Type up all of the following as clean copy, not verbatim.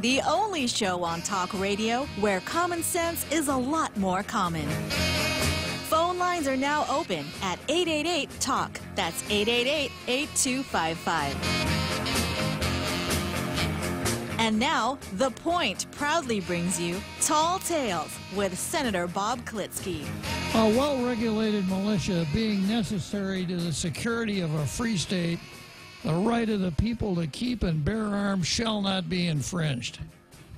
The only show on talk radio where common sense is a lot more common. Phone lines are now open at 888-TALK. That's 888-8255. And now, The Point proudly brings you Tall Tales with Senator Bob Klitzkie. A well-regulated militia being necessary to the security of a free state, the right of the people to keep and bear arms shall not be infringed.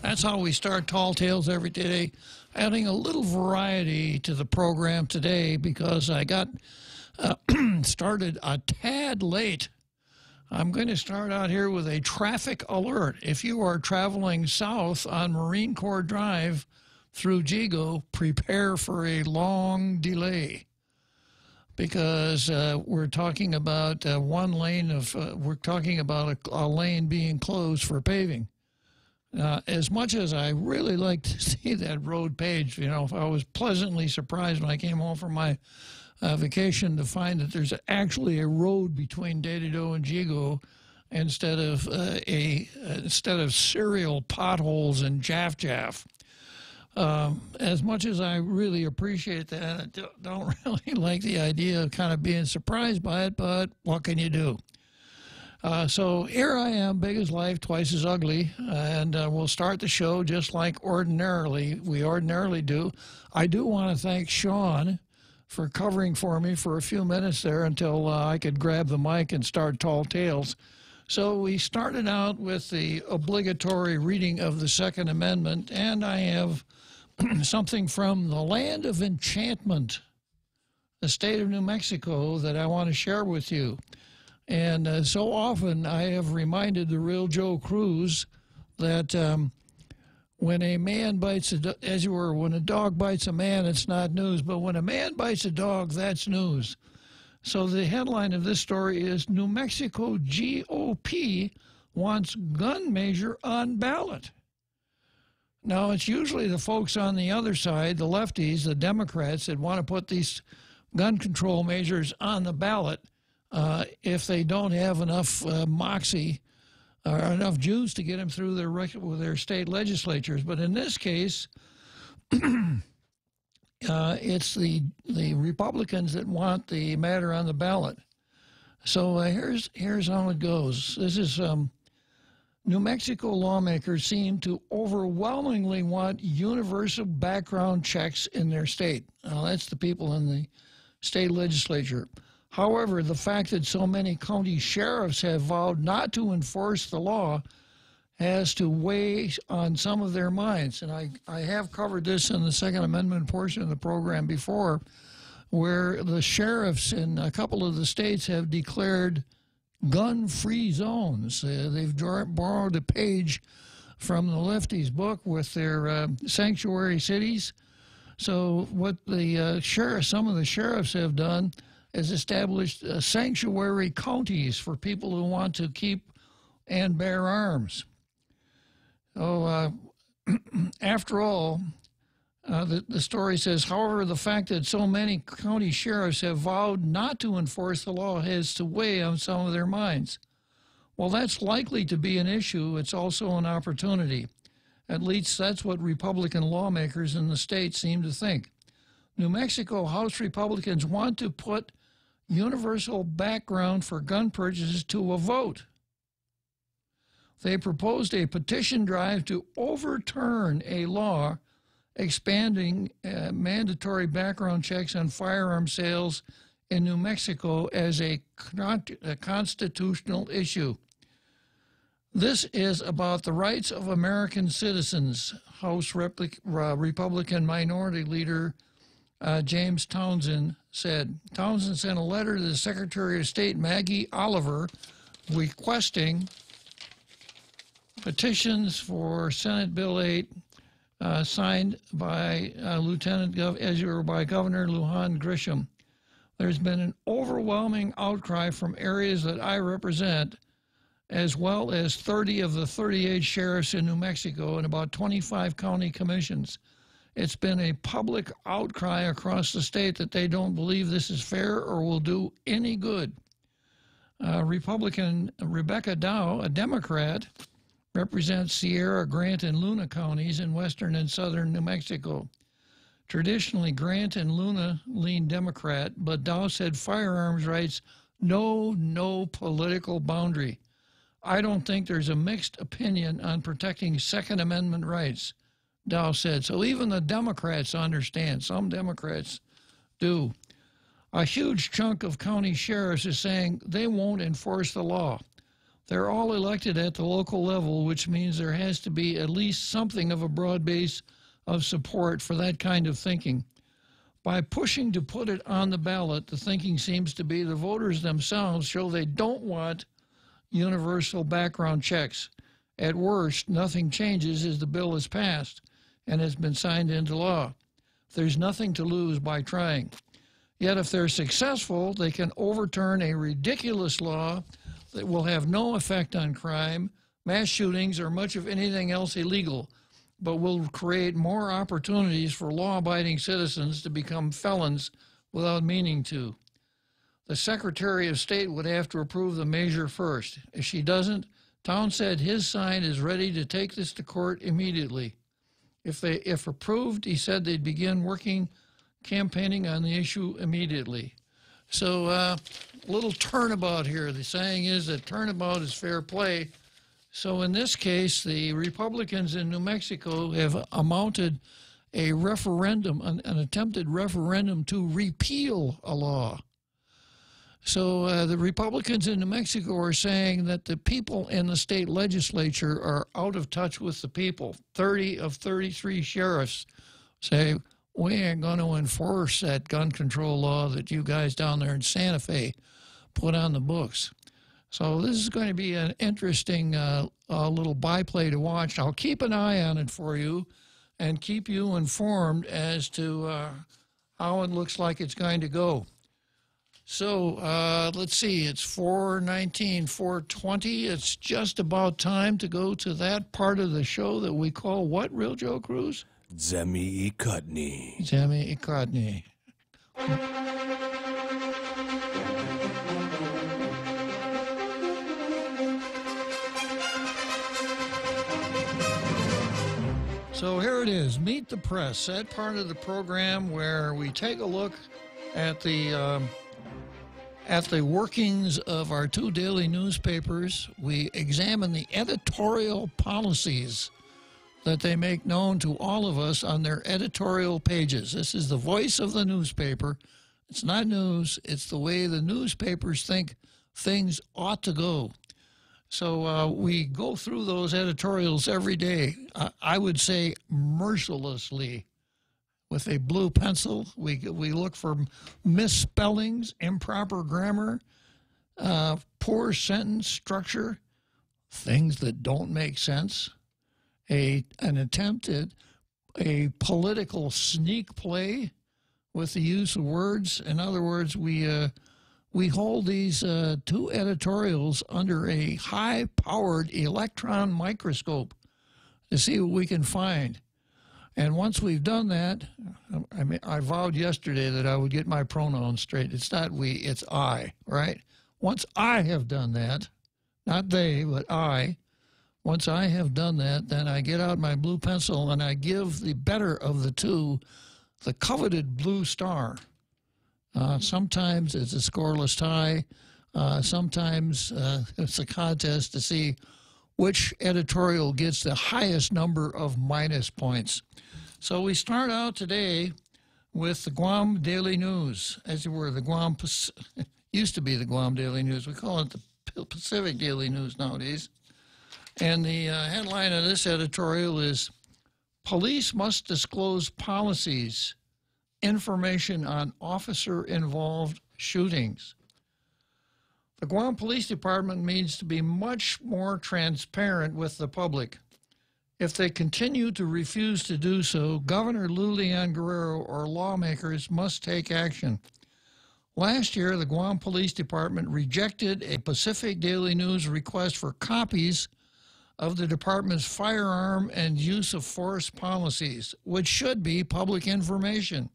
That's how we start Tall Tales every day, adding a little variety to the program today because I got started a tad late. I'm going to start out here with a traffic alert. If you are traveling south on Marine Corps Drive through Jigo, prepare for a long delay because we're talking about one lane of, we're talking about a lane being closed for paving. As much as I really like to see that road paved, you know, I was pleasantly surprised when I came home from my vacation to find that there's actually a road between Dededo and Jigo instead of serial potholes and jaff. As much as I really appreciate that, I don't really like the idea of kind of being surprised by it, but what can you do? So here I am, big as life, twice as ugly, and we'll start the show just like we ordinarily do. I do want to thank Sean for covering for me for a few minutes there until I could grab the mic and start Tall Tales. So we started out with the obligatory reading of the Second Amendment, and I have something from the land of enchantment, the state of New Mexico, that I want to share with you. And so often I have reminded the real Joe Cruz that when a man bites when a dog bites a man, it's not news. But when a man bites a dog, that's news. So the headline of this story is New Mexico GOP wants gun measure on ballot. Now, it's usually the folks on the other side, the lefties, the Democrats, that want to put these gun control measures on the ballot if they don't have enough moxie or enough juice to get them through their state legislatures. But in this case, it's the Republicans that want the matter on the ballot. So here's how it goes. This is New Mexico lawmakers seem to overwhelmingly want universal background checks in their state. Now, that's the people in the state legislature. However, the fact that so many county sheriffs have vowed not to enforce the law has to weigh on some of their minds. And I have covered this in the Second Amendment portion of the program before, where the sheriffs in a couple of the states have declared gun-free zones. They've borrowed a page from the lefties' book with their sanctuary cities. So what some of the sheriffs have done is established sanctuary counties for people who want to keep and bear arms. So after all, the story says, however, the fact that so many county sheriffs have vowed not to enforce the law has to weigh on some of their minds. Well, that's likely to be an issue. It's also an opportunity. At least that's what Republican lawmakers in the state seem to think. New Mexico House Republicans want to put universal background for gun purchases to a vote. They proposed a petition drive to overturn a law expanding mandatory background checks on firearm sales in New Mexico as a constitutional issue. This is about the rights of American citizens, House Republican Minority Leader James Townsend said. Townsend sent a letter to the Secretary of State, Maggie Oliver, requesting petitions for Senate Bill 8 signed by by Governor Lujan Grisham. There's been an overwhelming outcry from areas that I represent, as well as 30 of the 38 sheriffs in New Mexico and about 25 county commissions. It's been a public outcry across the state that they don't believe this is fair or will do any good. Republican Rebecca Dow, a Democrat, represents Sierra, Grant, and Luna counties in western and southern New Mexico. Traditionally, Grant and Luna lean Democrat, but Dow said firearms rights know no political boundary. I don't think there's a mixed opinion on protecting Second Amendment rights, Dow said. So even the Democrats understand. Some Democrats do. A huge chunk of county sheriffs is saying they won't enforce the law. They're all elected at the local level, which means there has to be at least something of a broad base of support for that kind of thinking. By pushing to put it on the ballot, the thinking seems to be the voters themselves show they don't want universal background checks. At worst, nothing changes as the bill is passed and has been signed into law. There's nothing to lose by trying. Yet if they're successful, they can overturn a ridiculous law that will have no effect on crime, mass shootings, or much of anything else illegal, but will create more opportunities for law-abiding citizens to become felons without meaning to. The Secretary of State would have to approve the measure first. If she doesn't, Town said his side is ready to take this to court immediately. If approved, he said they'd begin campaigning on the issue immediately. So little turnabout here. The saying is that turnabout is fair play. So in this case, the Republicans in New Mexico have mounted a referendum, an attempted referendum to repeal a law. So the Republicans in New Mexico are saying that the people in the state legislature are out of touch with the people. 30 of 33 sheriffs say, we ain't going to enforce that gun control law that you guys down there in Santa Fe put on the books. So this is going to be an interesting little byplay to watch. I'll keep an eye on it for you and keep you informed as to how it looks like it's going to go. So let's see, it's 4:19, 4:20. It's just about time to go to that part of the show that we call what, Real Joe Cruz? Zemi Ikotny. Zemi Ikotny. So here it is, Meet the Press, that part of the program where we take a look at the workings of our two daily newspapers. We examine the editorial policies that they make known to all of us on their editorial pages. This is the voice of the newspaper. It's not news. It's the way the newspapers think things ought to go. So we go through those editorials every day. I would say mercilessly. With a blue pencil, we look for misspellings, improper grammar, poor sentence structure, things that don't make sense, an attempt at a political sneak play with the use of words. In other words, we hold these two editorials under a high-powered electron microscope to see what we can find. And once we've done that, I vowed yesterday that I would get my pronouns straight. It's not we, it's I, right? Once I have done that, not they, but I, once I have done that, then I get out my blue pencil and I give the better of the two the coveted blue star. Sometimes it's a scoreless tie. Sometimes it's a contest to see which editorial gets the highest number of minus points. So we start out today with the Guam Daily News. As you were, the Guam, used to be the Guam Daily News. We call it the Pacific Daily News nowadays. And the headline of this editorial is, Police Must Disclose Policies, Information on Officer-Involved Shootings. The Guam Police Department needs to be much more transparent with the public. If they continue to refuse to do so, Governor Lou Leon Guerrero or lawmakers must take action. Last year, the Guam Police Department rejected a Pacific Daily News request for copies of the department's firearm and use of force policies, which should be public information.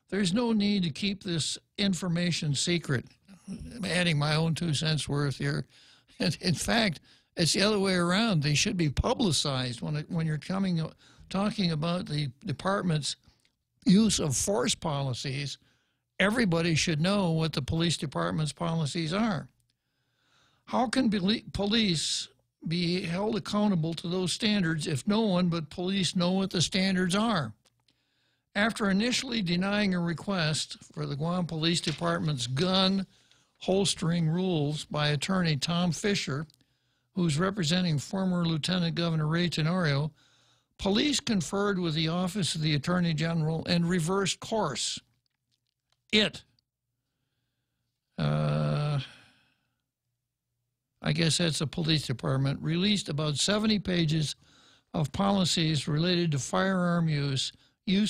There's no need to keep this information secret. I'm adding my own 2 cents worth here. In fact, It's the other way around. They should be publicized when you're talking about the department's use of force policies. Everybody should know what the police department's policies are. How can police be held accountable to those standards if no one but police know what the standards are? After initially denying a request for the Guam Police Department's gun holstering rules by attorney Tom Fisher, who's representing former Lieutenant Governor Ray Tenorio, police conferred with the Office of the Attorney General and reversed course. I guess that's the police department, released about 70 pages of policies related to firearm use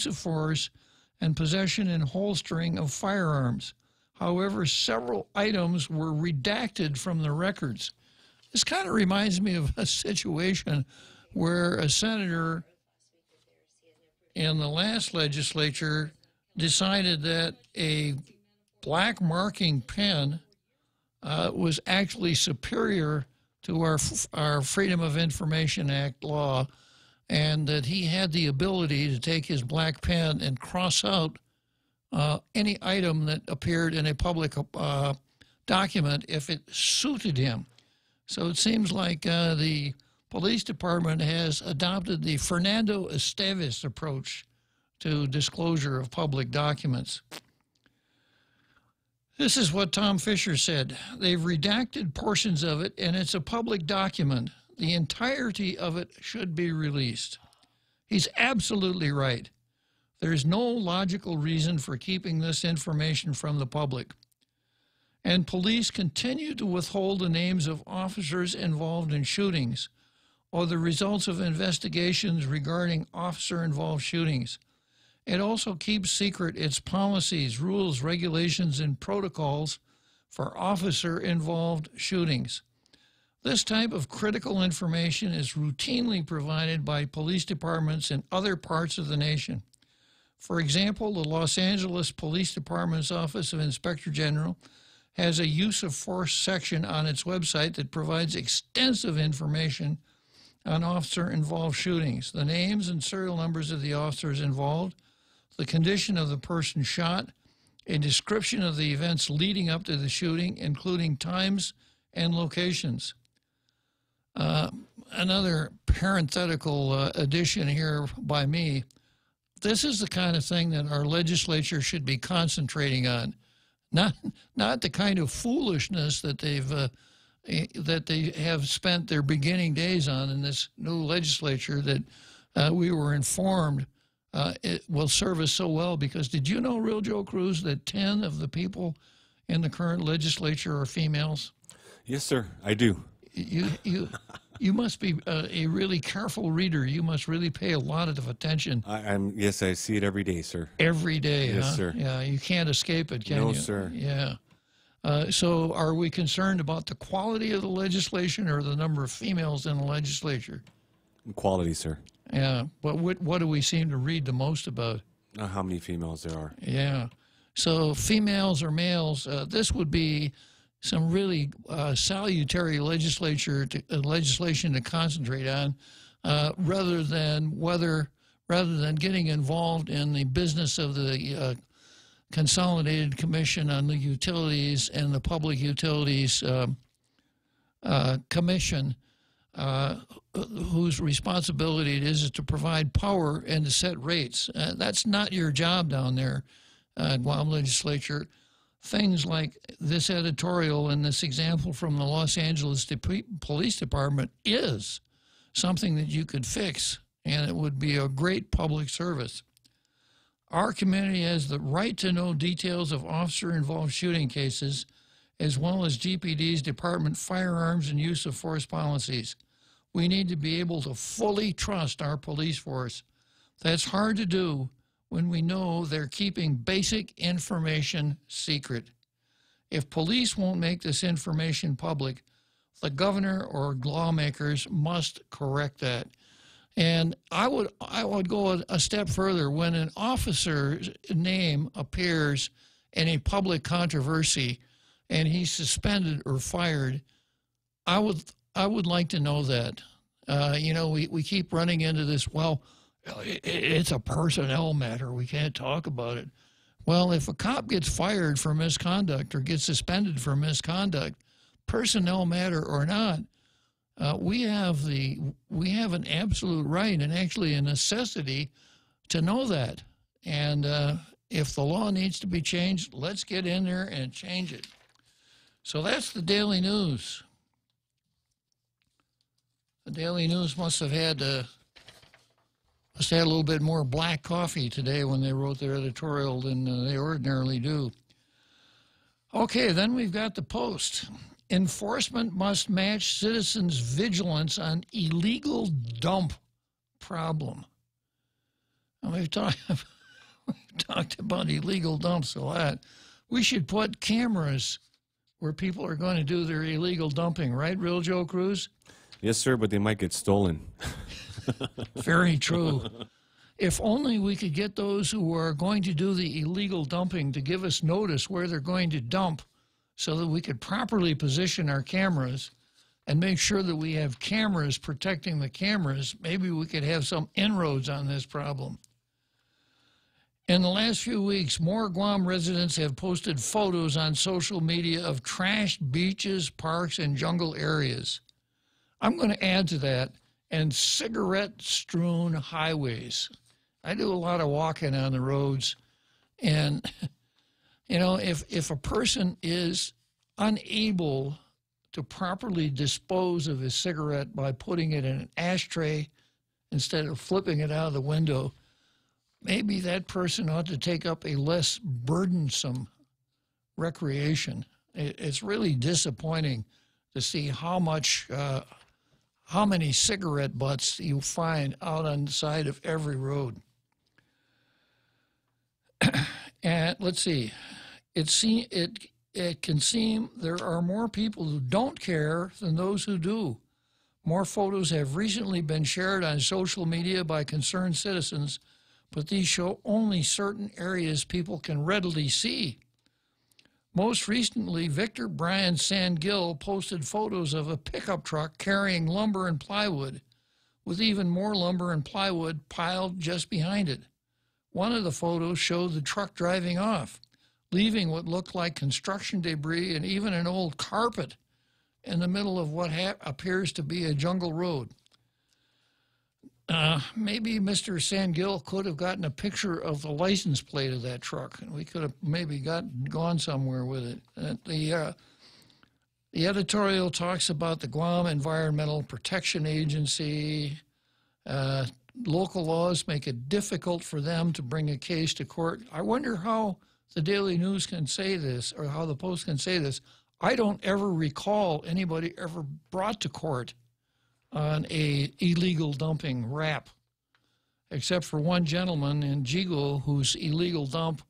of force, and possession and holstering of firearms. However, several items were redacted from the records. This kind of reminds me of a situation where a senator in the last legislature decided that a black marking pen was actually superior to our Freedom of Information Act law, and that he had the ability to take his black pen and cross out any item that appeared in a public document if it suited him. So it seems like the police department has adopted the Fernando Esteves approach to disclosure of public documents. This is what Tom Fisher said. They've redacted portions of it, and it's a public document. The entirety of it should be released. He's absolutely right. There's no logical reason for keeping this information from the public. And police continue to withhold the names of officers involved in shootings or the results of investigations regarding officer-involved shootings. It also keeps secret its policies, rules, regulations, and protocols for officer-involved shootings. This type of critical information is routinely provided by police departments in other parts of the nation. For example, the Los Angeles Police Department's Office of Inspector General has a use of force section on its website that provides extensive information on officer-involved shootings, the names and serial numbers of the officers involved, the condition of the person shot, a description of the events leading up to the shooting, including times and locations. Another parenthetical addition here by me, this is the kind of thing that our legislature should be concentrating on, not the kind of foolishness that they have spent their beginning days on in this new legislature that we were informed it will serve us so well. Because did you know, Real Joe Cruz, that 10 of the people in the current legislature are females? Yes, sir, I do. You must be a really careful reader. You must really pay a lot of attention. Yes, I see it every day, sir. Every day, yes, huh? Sir. Yeah, you can't escape it, can you? No, sir. Yeah. So are we concerned about the quality of the legislation or the number of females in the legislature? Quality, sir. Yeah, but what do we seem to read the most about? How many females there are. Yeah. So females or males, this would be some really salutary legislation to concentrate on, rather than getting involved in the business of the Consolidated Commission on the Utilities and the Public Utilities Commission, whose responsibility it is to provide power and to set rates. That's not your job down there, Guam Legislature. Things like this editorial and this example from the Los Angeles Police Department is something that you could fix, and it would be a great public service. Our community has the right to know details of officer-involved shooting cases, as well as GPD's department firearms and use of force policies. We need to be able to fully trust our police force. That's hard to do when we know they're keeping basic information secret. If police won't make this information public, the governor or lawmakers must correct that. And I would go a step further. When an officer's name appears in a public controversy and he's suspended or fired, I would I would like to know that. We keep running into this, well, it's a personnel matter. We can't talk about it. Well, if a cop gets fired for misconduct or gets suspended for misconduct, personnel matter or not, we have an absolute right and actually a necessity to know that. And if the law needs to be changed, let's get in there and change it. So that's the Daily News. The Daily News must have had a little bit more black coffee today when they wrote their editorial than they ordinarily do. Okay, then we've got the Post. Enforcement must match citizens' vigilance on illegal dump problem. And we've talked about illegal dumps a lot. We should put cameras where people are going to do their illegal dumping, right, Real Joe Cruz? Yes, sir, but they might get stolen. Very true. If only we could get those who are going to do the illegal dumping to give us notice where they're going to dump so that we could properly position our cameras and make sure that we have cameras protecting the cameras, maybe we could have some inroads on this problem. In the last few weeks, more Guam residents have posted photos on social media of trashed beaches, parks, and jungle areas. I'm going to add to that, and cigarette-strewn highways. I do a lot of walking on the roads, and, if a person is unable to properly dispose of his cigarette by putting it in an ashtray instead of flipping it out of the window, maybe that person ought to take up a less burdensome recreation. It's really disappointing to see how many cigarette butts you find out on the side of every road. And let's see, it can seem there are more people who don't care than those who do. More photos have recently been shared on social media by concerned citizens, but these show only certain areas people can readily see. Most recently, Victor Brian Sangill posted photos of a pickup truck carrying lumber and plywood, with even more lumber and plywood piled just behind it. One of the photos showed the truck driving off, leaving what looked like construction debris and even an old carpet in the middle of what appears to be a jungle road. Maybe Mr. Sangill could have gotten a picture of the license plate of that truck, and we could have maybe gone somewhere with it. The editorial talks about the Guam Environmental Protection Agency. Local laws make it difficult for them to bring a case to court. I wonder how the Daily News can say this, or how the Post can say this. I don't ever recall anybody ever brought to court on a illegal dumping rap, except for one gentleman in Jigo whose illegal dump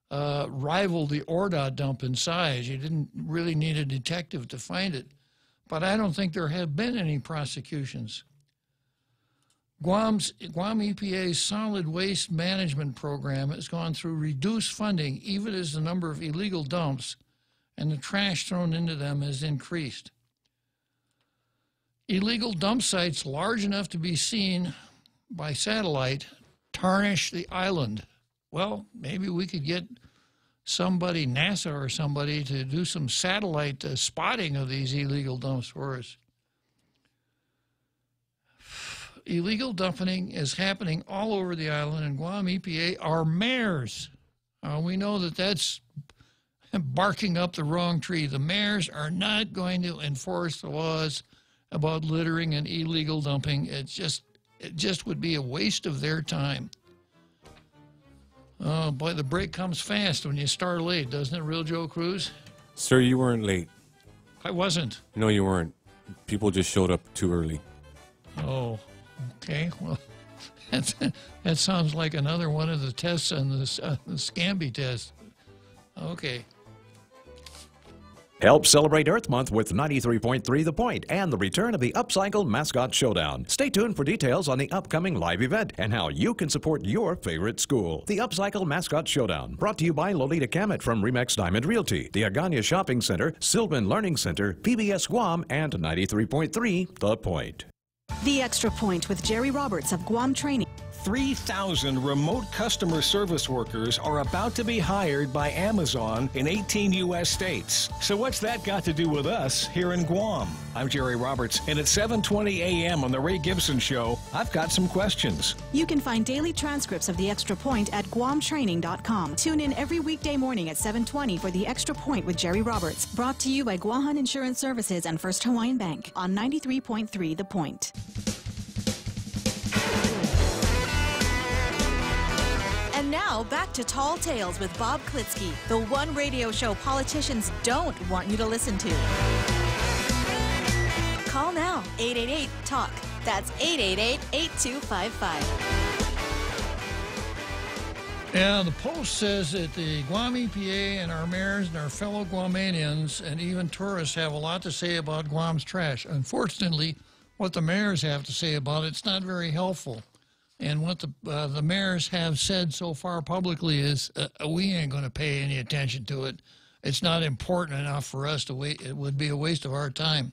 rivaled the Orda dump in size. You didn't really need a detective to find it. But I don't think there have been any prosecutions. Guam EPA's solid waste management program has gone through reduced funding even as the number of illegal dumps and the trash thrown into them has increased. Illegal dump sites large enough to be seen by satellite tarnish the island. Well, maybe we could get somebody, NASA or somebody, to do some satellite spotting of these illegal dumps for us. Illegal dumping is happening all over the island, and Guam EPA are mayors. We know that that's barking up the wrong tree. The mayors are not going to enforce the laws about littering and illegal dumping. It just would be a waste of their time. Oh, boy, the break comes fast when you start late, doesn't it, Real Joe Cruz? Sir, you weren't late. I wasn't. No, you weren't. People just showed up too early. Oh, okay. Well, that sounds like another one of the tests on the Scamby test. Okay. Help celebrate Earth Month with 93.3 The Point and the return of the Upcycle Mascot Showdown. Stay tuned for details on the upcoming live event and how you can support your favorite school. The Upcycle Mascot Showdown, brought to you by Lolita Kamet from Remax Diamond Realty, the Agana Shopping Center, Sylvan Learning Center, PBS Guam, and 93.3 The Point. The Extra Point with Jerry Roberts of Guam Training. 3,000 remote customer service workers are about to be hired by Amazon in 18 U.S. states. So what's that got to do with us here in Guam? I'm Jerry Roberts, and at 7:20 a.m. on The Ray Gibson Show, I've got some questions. You can find daily transcripts of The Extra Point at guamtraining.com. Tune in every weekday morning at 7:20 for The Extra Point with Jerry Roberts. Brought to you by Guahan Insurance Services and First Hawaiian Bank on 93.3 The Point. And now, back to Tall Tales with Bob Klitzkie, the one radio show politicians don't want you to listen to. Call now, 888-TALK. That's 888-8255. Yeah, the Post says that the Guam EPA and our mayors and our fellow Guamanians and even tourists have a lot to say about Guam's trash. Unfortunately, what the mayors have to say about it's not very helpful. And what the mayors have said so far publicly is we ain't going to pay any attention to it. It's not important enough for us to wait. It would be a waste of our time.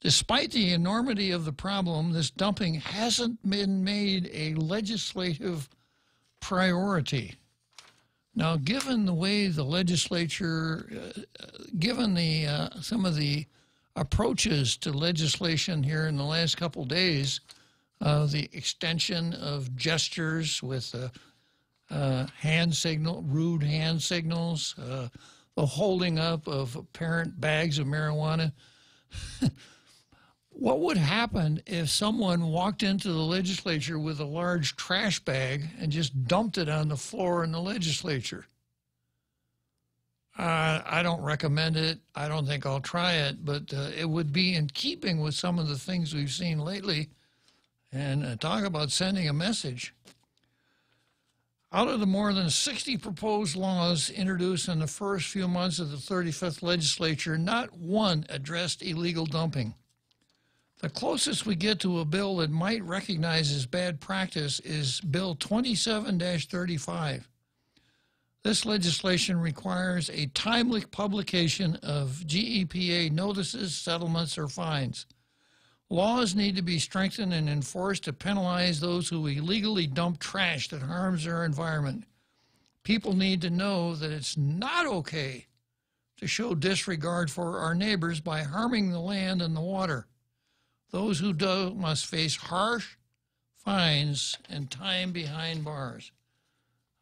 Despite the enormity of the problem, this dumping hasn't been made a legislative priority. Now, given the way the legislature, given the some of the approaches to legislation here in the last couple days, the extension of gestures with hand signal, rude hand signals, the holding up of apparent bags of marijuana. What would happen if someone walked into the legislature with a large trash bag and just dumped it on the floor in the legislature? I don't recommend it. I don't think I'll try it, but it would be in keeping with some of the things we've seen lately. And talk about sending a message. Out of the more than 60 proposed laws introduced in the first few months of the 35th legislature, not one addressed illegal dumping. The closest we get to a bill that might recognize as bad practice is Bill 27-35. This legislation requires a timely publication of GEPA notices, settlements, or fines. Laws need to be strengthened and enforced to penalize those who illegally dump trash that harms their environment. People need to know that it's not okay to show disregard for our neighbors by harming the land and the water. Those who do must face harsh fines and time behind bars.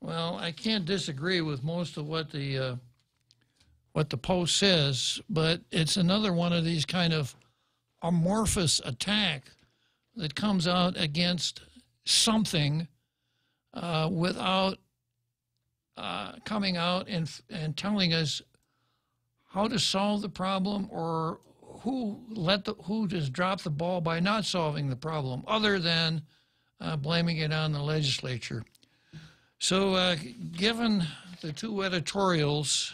Well, I can't disagree with most of what the Post says, but it's another one of these kind of amorphous attack that comes out against something without coming out and telling us how to solve the problem or who just dropped the ball by not solving the problem, other than blaming it on the legislature. So given the two editorials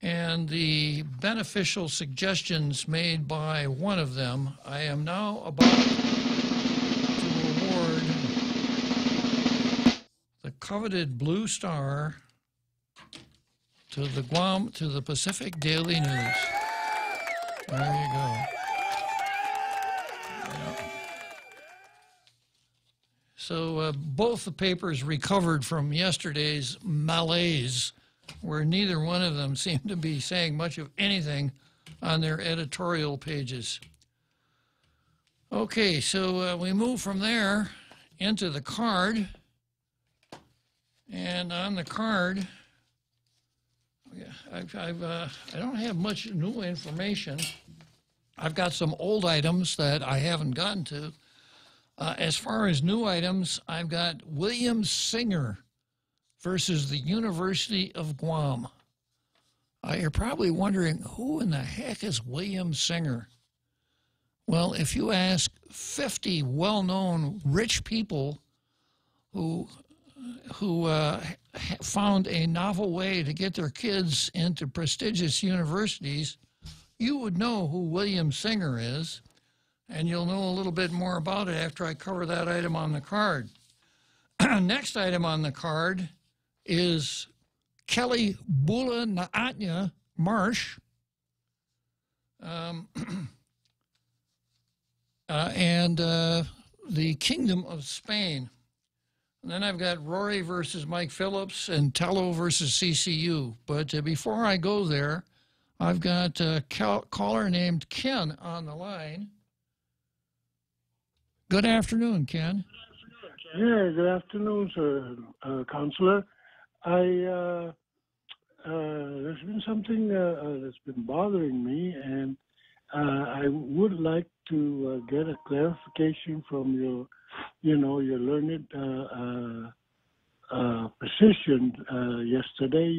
and the beneficial suggestions made by one of them, I am now about to award the coveted Blue Star to the Pacific Daily News. There you go. Yeah. So both the papers recovered from yesterday's malaise, where neither one of them seemed to be saying much of anything on their editorial pages. Okay, so we move from there into the card. And on the card, I don't have much new information. I've got some old items that I haven't gotten to. As far as new items, I've got William Singer versus the University of Guam. You're probably wondering, who in the heck is William Singer? Well, if you ask 50 well-known rich people who found a novel way to get their kids into prestigious universities, you would know who William Singer is, and you'll know a little bit more about it after I cover that item on the card. Next item on the card is Kelly Bula Naatnya Marsh, and the Kingdom of Spain. And then I've got Rory versus Mike Phillips and Tello versus CCU. But before I go there, I've got a caller named Ken on the line. Good afternoon, Ken. Yeah, good afternoon, sir, Counselor. There's been something that's been bothering me, and I would like to get a clarification from your learned physician. Yesterday,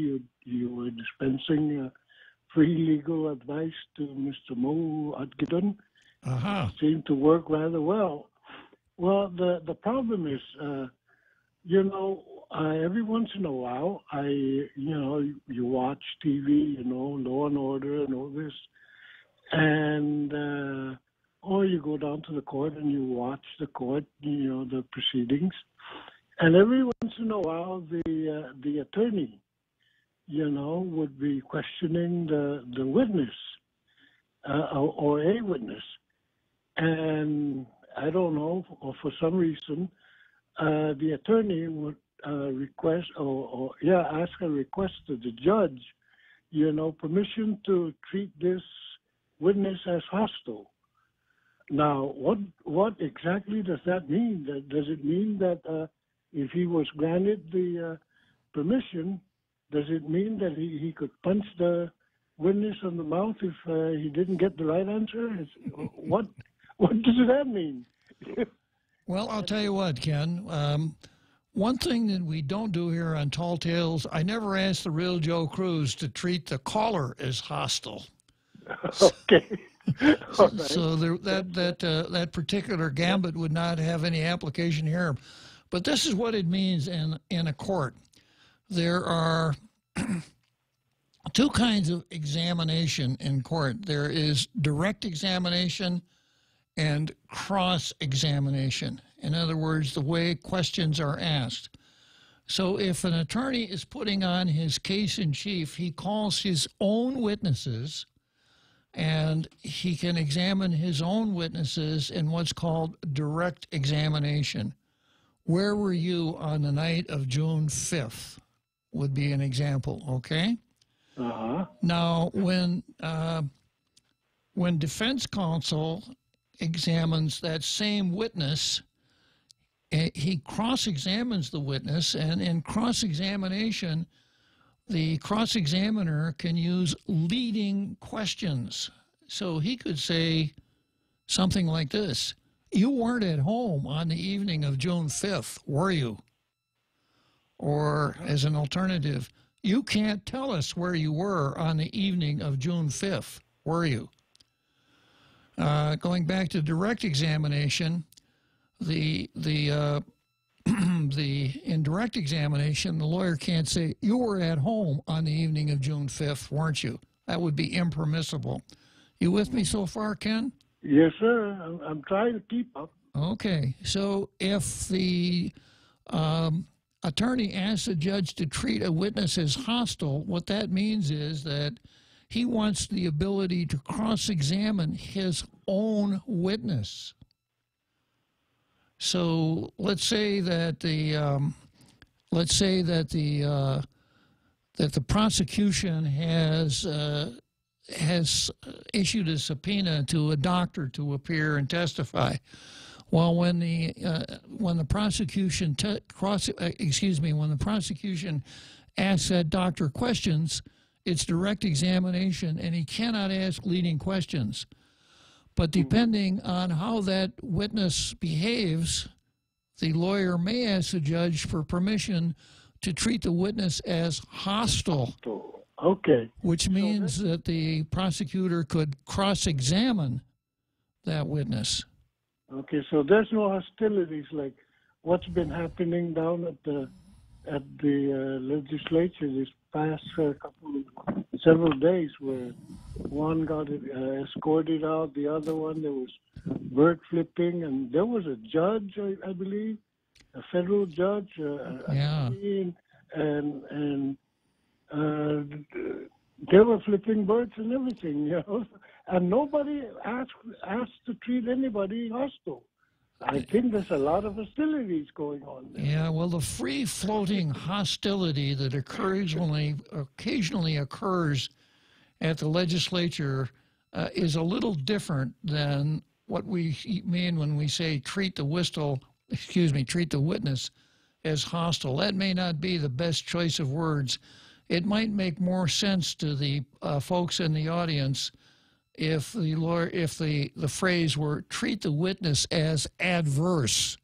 you were dispensing free legal advice to Mr. Mo Adgidon. Seemed to work rather well. Well, the problem is, every once in a while, you watch TV, Law and Order and all this, and or you go down to the court and you watch the court, the proceedings, and every once in a while, the attorney, would be questioning the witness or a witness, and I don't know, or for some reason, the attorney would request ask a request to the judge, permission to treat this witness as hostile. Now, what exactly does that mean? Does it mean that if he was granted the permission, does it mean that he could punch the witness on the mouth if he didn't get the right answer? What does that mean? Well, I'll tell you what, Ken. One thing that we don't do here on Tall Tales, I never asked the real Joe Cruz to treat the caller as hostile. Okay. So that particular gambit would not have any application here. But this is what it means in a court. There are two kinds of examination in court. There is direct examination and cross-examination. In other words, the way questions are asked. So if an attorney is putting on his case in chief, he calls his own witnesses, and he can examine his own witnesses in what's called direct examination. Where were you on the night of June 5th would be an example, okay? Uh-huh. Now, when defense counsel examines that same witness, he cross-examines the witness, and in cross-examination, the cross-examiner can use leading questions. So he could say something like this: you weren't at home on the evening of June 5th, were you? Or as an alternative, you can't tell us where you were on the evening of June 5th, were you? Going back to direct examination, in direct examination, the lawyer can't say, you were at home on the evening of June 5th, weren't you? That would be impermissible. You with me so far, Ken? Yes, sir. I'm trying to keep up. Okay. So if the attorney asks the judge to treat a witness as hostile, what that means is that he wants the ability to cross-examine his own witness. So let's say that the prosecution has issued a subpoena to a doctor to appear and testify. Well, when the prosecution asks that doctor questions, it's direct examination, and he cannot ask leading questions. But depending on how that witness behaves, the lawyer may ask the judge for permission to treat the witness as hostile. Okay. Which means that the prosecutor could cross-examine that witness. Okay, so there's no hostilities like what's been happening down at the at the legislature this past several days, where one got escorted out, the other one there was bird flipping, and there was a judge, I believe, a federal judge, and they were flipping birds and everything, you know, and nobody asked to treat anybody hostile. I think there's a lot of hostilities going on there. Yeah, well, the free-floating hostility that occasionally occurs at the legislature is a little different than what we mean when we say treat the witness as hostile. That may not be the best choice of words. It might make more sense to the folks in the audience if the phrase were treat the witness as adverse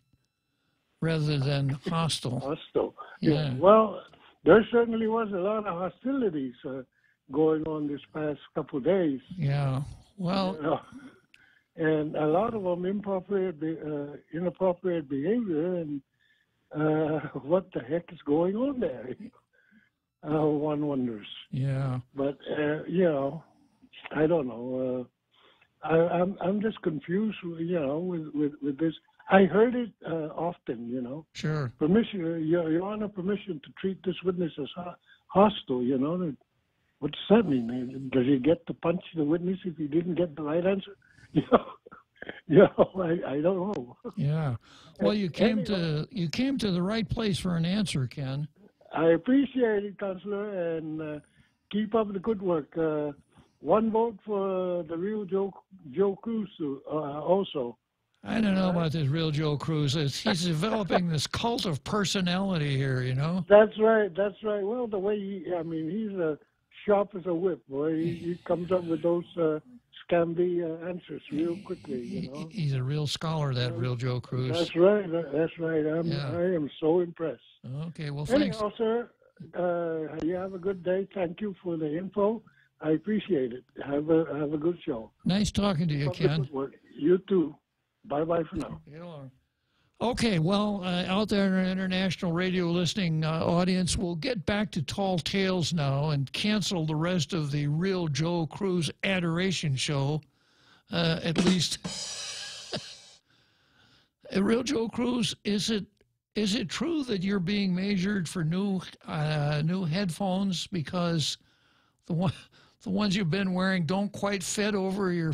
rather than hostile. Hostile. Yeah. Well, there certainly was a lot of hostilities going on this past couple of days. Yeah. Well. You know, and a lot of them inappropriate behavior, and what the heck is going on there? One wonders. Yeah. But you know, I don't know. I'm just confused, you know, with this. I heard it often, you know. Sure. Permission, Your Honor, permission to treat this witness as hostile, you know. What does that mean? Does he get to punch the witness if he didn't get the right answer? I don't know. Yeah. Well, you came to the right place for an answer, Ken. I appreciate it, Counselor, and keep up the good work. One vote for the real Joe Cruz also. I don't know about this real Joe Cruz. He's developing this cult of personality here, you know? That's right. Well, the way he's sharp as a whip, boy. He comes up with those scamby answers real quickly, you know? He's a real scholar, that real Joe Cruz. That's right. I am so impressed. Okay, well, thanks. Anyhow, sir, you have a good day. Thank you for the info. I appreciate it. Have a good show. Nice talking to you, Ken. You too. Bye-bye for now. Okay, well, out there in our international radio listening audience, we'll get back to Tall Tales now and cancel the rest of the Real Joe Cruz adoration show, at least. Real Joe Cruz, is it true that you're being measured for new headphones because the ones you've been wearing don't quite fit over your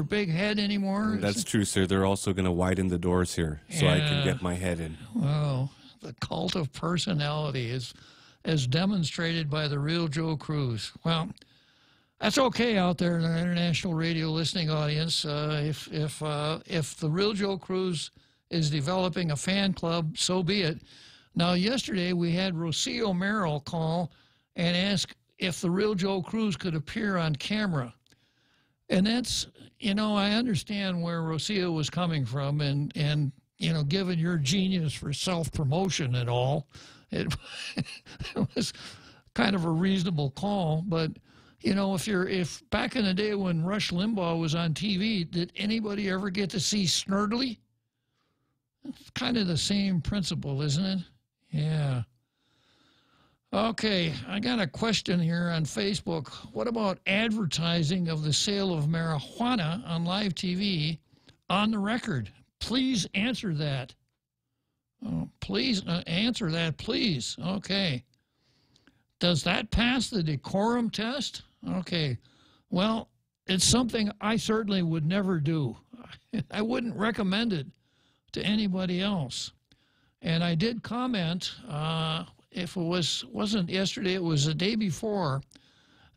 big head anymore? That's true, sir. They're also going to widen the doors here so I can get my head in. Well, the cult of personality is as demonstrated by the real Joe Cruz. Well, that's okay out there in our international radio listening audience. If the real Joe Cruz is developing a fan club, so be it. Now, yesterday we had Rocio Merrill call and ask if the real Joe Cruz could appear on camera. And that's, you know, I understand where Rocio was coming from, and you know, given your genius for self-promotion and all, it was kind of a reasonable call. But, you know, if back in the day when Rush Limbaugh was on TV, did anybody ever get to see Snerdley? It's kind of the same principle, isn't it? Yeah. Okay, I got a question here on Facebook. What about advertising of the sale of marijuana on live TV on the record? Please answer that. Oh, please answer that, please. Okay. Does that pass the decorum test? Okay. Well, it's something I certainly would never do. I wouldn't recommend it to anybody else. And I did comment, if it wasn't yesterday, it was the day before,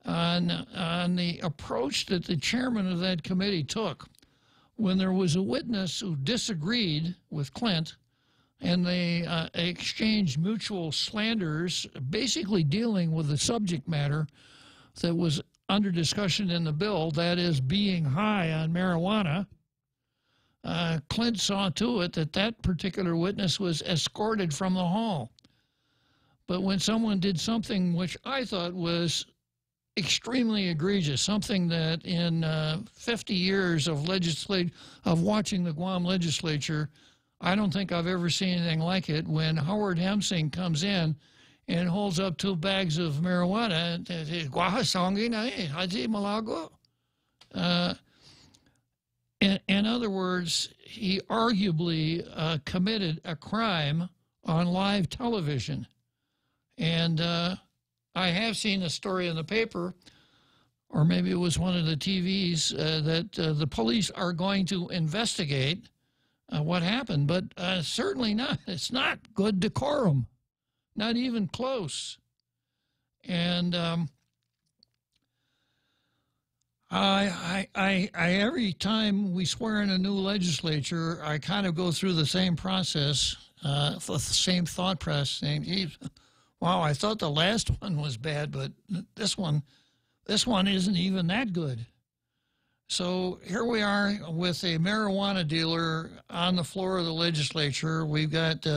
on the approach that the chairman of that committee took when there was a witness who disagreed with Clint, and they exchanged mutual slanders, basically dealing with the subject matter that was under discussion in the bill, that is, being high on marijuana. Clint saw to it that that particular witness was escorted from the hall. But when someone did something which I thought was extremely egregious, something that in 50 years of watching the Guam legislature, I don't think I've ever seen anything like it when Howard Hemsing comes in and holds up 2 bags of marijuana and says, in other words, he arguably committed a crime on live television. And I have seen a story in the paper, or maybe it was one of the TVs, that the police are going to investigate what happened, but certainly not. It's not good decorum, not even close. And I every time we swear in a new legislature, I kind of go through the same process, the same thought process, saying, geez, wow, I thought the last one was bad, but this one isn't even that good. So here we are with a marijuana dealer on the floor of the legislature. We've got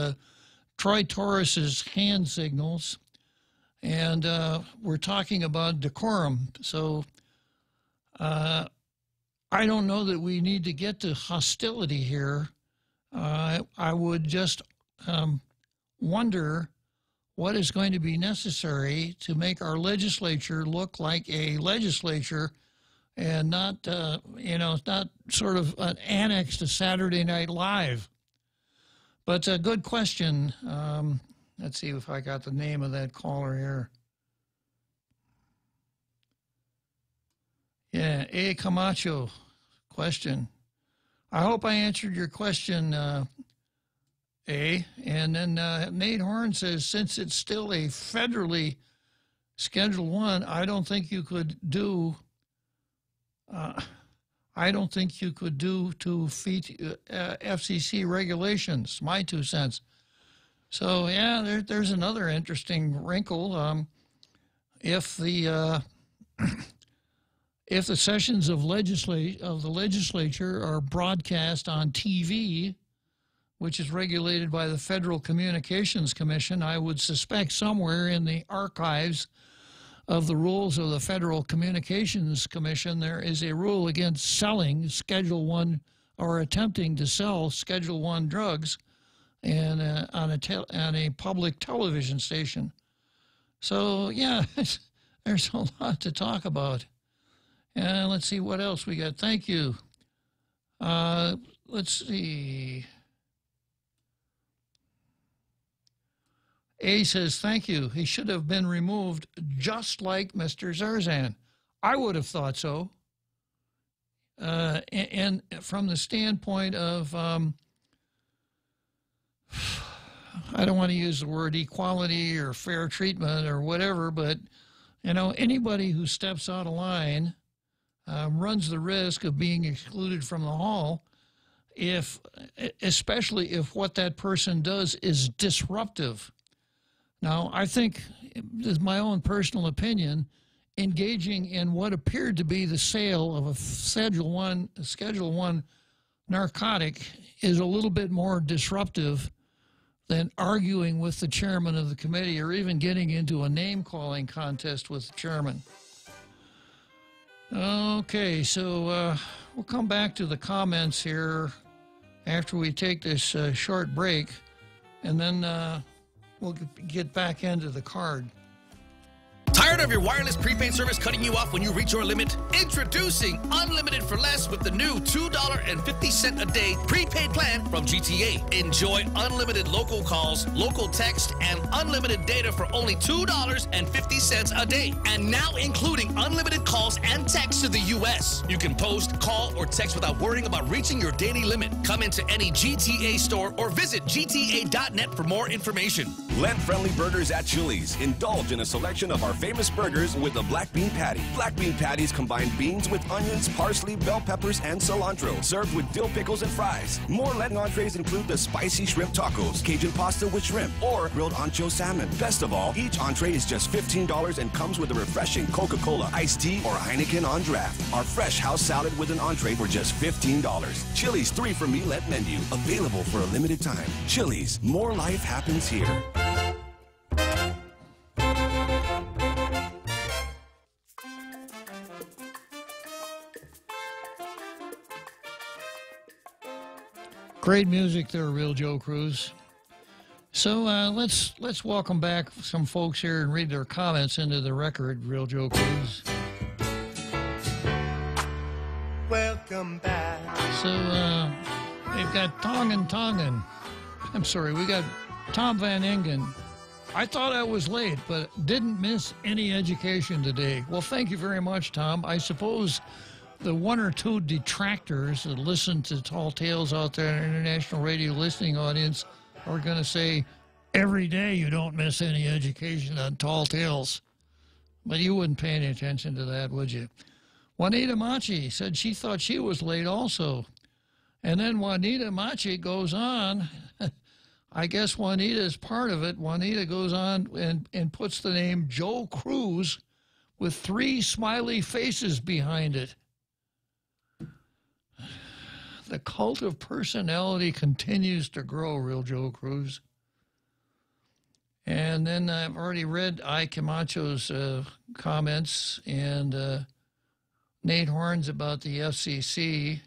Troy Torres's hand signals, and we're talking about decorum. So I don't know that we need to get to hostility here. I would just wonder what is going to be necessary to make our legislature look like a legislature and not, not sort of an annex to Saturday Night Live. But a good question. Let's see if I got the name of that caller here. Yeah, A. Camacho question. I hope I answered your question, A. And then Nate Horn says, since it's still a federally Schedule 1, I don't think you could do to FCC regulations. My 2 cents. So yeah, there's another interesting wrinkle. If the sessions of the legislature are broadcast on TV, which is regulated by the Federal Communications Commission, I would suspect somewhere in the archives of the rules of the Federal Communications Commission, there is a rule against selling Schedule 1 or attempting to sell Schedule 1 drugs and on a public television station. So, yeah, there's a lot to talk about. And let's see what else we got. Thank you. Let's see. A says, thank you. He should have been removed just like Mr. Zarzan. I would have thought so. And from the standpoint of, I don't want to use the word equality or fair treatment or whatever, but, anybody who steps out of line runs the risk of being excluded from the hall, especially if what that person does is disruptive. Now, I think, this is my own personal opinion, engaging in what appeared to be the sale of a Schedule 1 narcotic is a little bit more disruptive than arguing with the chairman of the committee or even getting into a name-calling contest with the chairman. Okay, so we'll come back to the comments here after we take this short break, and then we'll get back into the card. Tired of your wireless prepaid service cutting you off when you reach your limit? Introducing Unlimited for Less with the new $2.50 a day prepaid plan from GTA. Enjoy unlimited local calls, local text, and unlimited data for only $2.50 a day. And now including unlimited calls and texts to the U.S. You can post, call, or text without worrying about reaching your daily limit. Come into any GTA store or visit gta.net for more information. Let Friendly Burgers at Chili's indulge in a selection of our famous burgers with a black bean patty. Black bean patties combine beans with onions, parsley, bell peppers, and cilantro, served with dill pickles and fries. More Latin entrees include the spicy shrimp tacos, Cajun pasta with shrimp, or grilled ancho salmon. Best of all, each entree is just $15 and comes with a refreshing Coca-Cola, iced tea, or Heineken on draft. Our fresh house salad with an entree for just $15. Chili's 3 for Mealette menu, available for a limited time. Chili's, more life happens here. Great music there, Real Joe Cruz. So let's welcome back some folks here and read their comments into the record, Real Joe Cruz. Welcome back. So we've got Tongan. I'm sorry, we got Tom Van Ingen. I thought I was late, but didn't miss any education today. Well, thank you very much, Tom. I suppose the one or two detractors that listen to Tall Tales out there in the international radio listening audience are going to say, every day you don't miss any education on Tall Tales. But you wouldn't pay any attention to that, would you? Juanita Machi said she thought she was late also. And then Juanita Machi goes on. I guess Juanita is part of it. Juanita goes on and puts the name Joe Cruz with 3 smiley faces behind it. The cult of personality continues to grow, Real Joe Cruz. And then I've already read I. Camacho's comments and Nate Horn's about the FCC.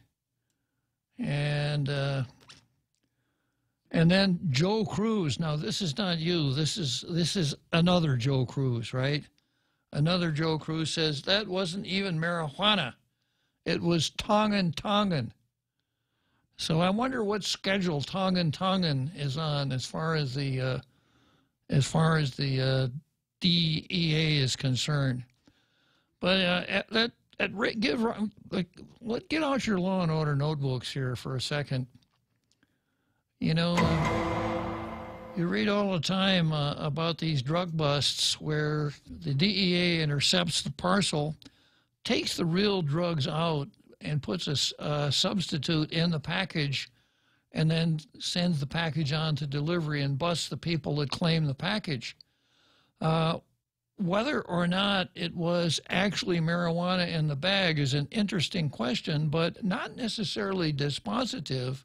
And then Joe Cruz. Now, this is not you. This is another Joe Cruz, right? Another Joe Cruz says, that wasn't even marijuana. It was Tongan. So I wonder what schedule Tongan is on as far as the DEA is concerned. But get out your Law and Order notebooks here for a second. You know, you read all the time about these drug busts where the DEA intercepts the parcel, takes the real drugs out, and puts a substitute in the package, and then sends the package on to delivery and busts the people that claim the package. Whether or not it was actually marijuana in the bag is an interesting question, but not necessarily dispositive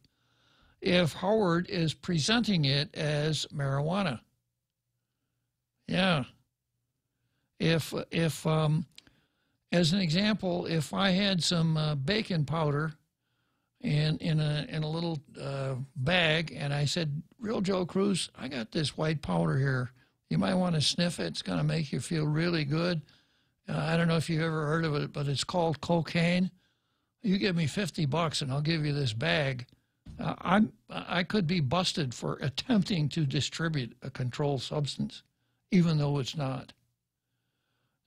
if Howard is presenting it as marijuana. Yeah. If as an example, if I had some baking powder in a little bag, and I said, Real Joe Cruz, I got this white powder here. You might want to sniff it. It's going to make you feel really good. I don't know if you've ever heard of it, but it's called cocaine. You give me $50 and I'll give you this bag. I could be busted for attempting to distribute a controlled substance, even though it's not.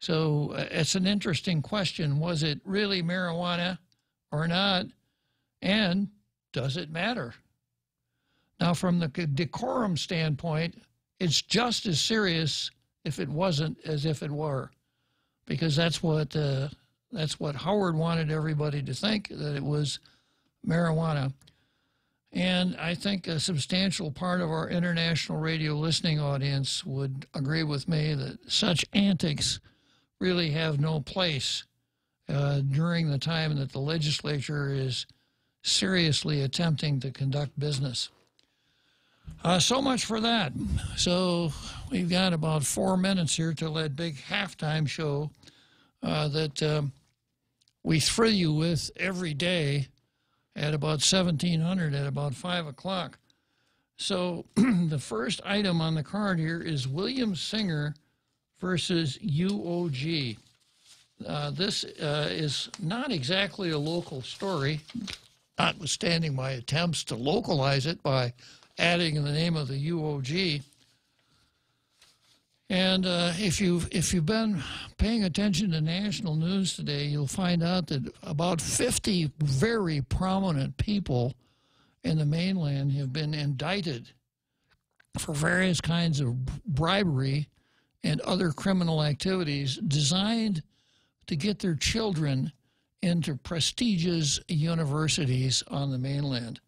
So it's an interesting question. Was it really marijuana or not? And does it matter? Now, from the decorum standpoint, it's just as serious if it wasn't as if it were, because that's what Howard wanted everybody to think, that it was marijuana. And I think a substantial part of our international radio listening audience would agree with me that such antics really have no place during the time that the legislature is seriously attempting to conduct business. So much for that. So we've got about 4 minutes here till that big halftime show that we thrill you with every day at about 1700 at about 5 o'clock. So the first item on the card here is William Singer versus UOG. This is not exactly a local story, notwithstanding my attempts to localize it by adding the name of the UOG. And if you've been paying attention to national news today, you'll find out that about 50 very prominent people in the mainland have been indicted for various kinds of bribery and other criminal activities designed to get their children into prestigious universities on the mainland.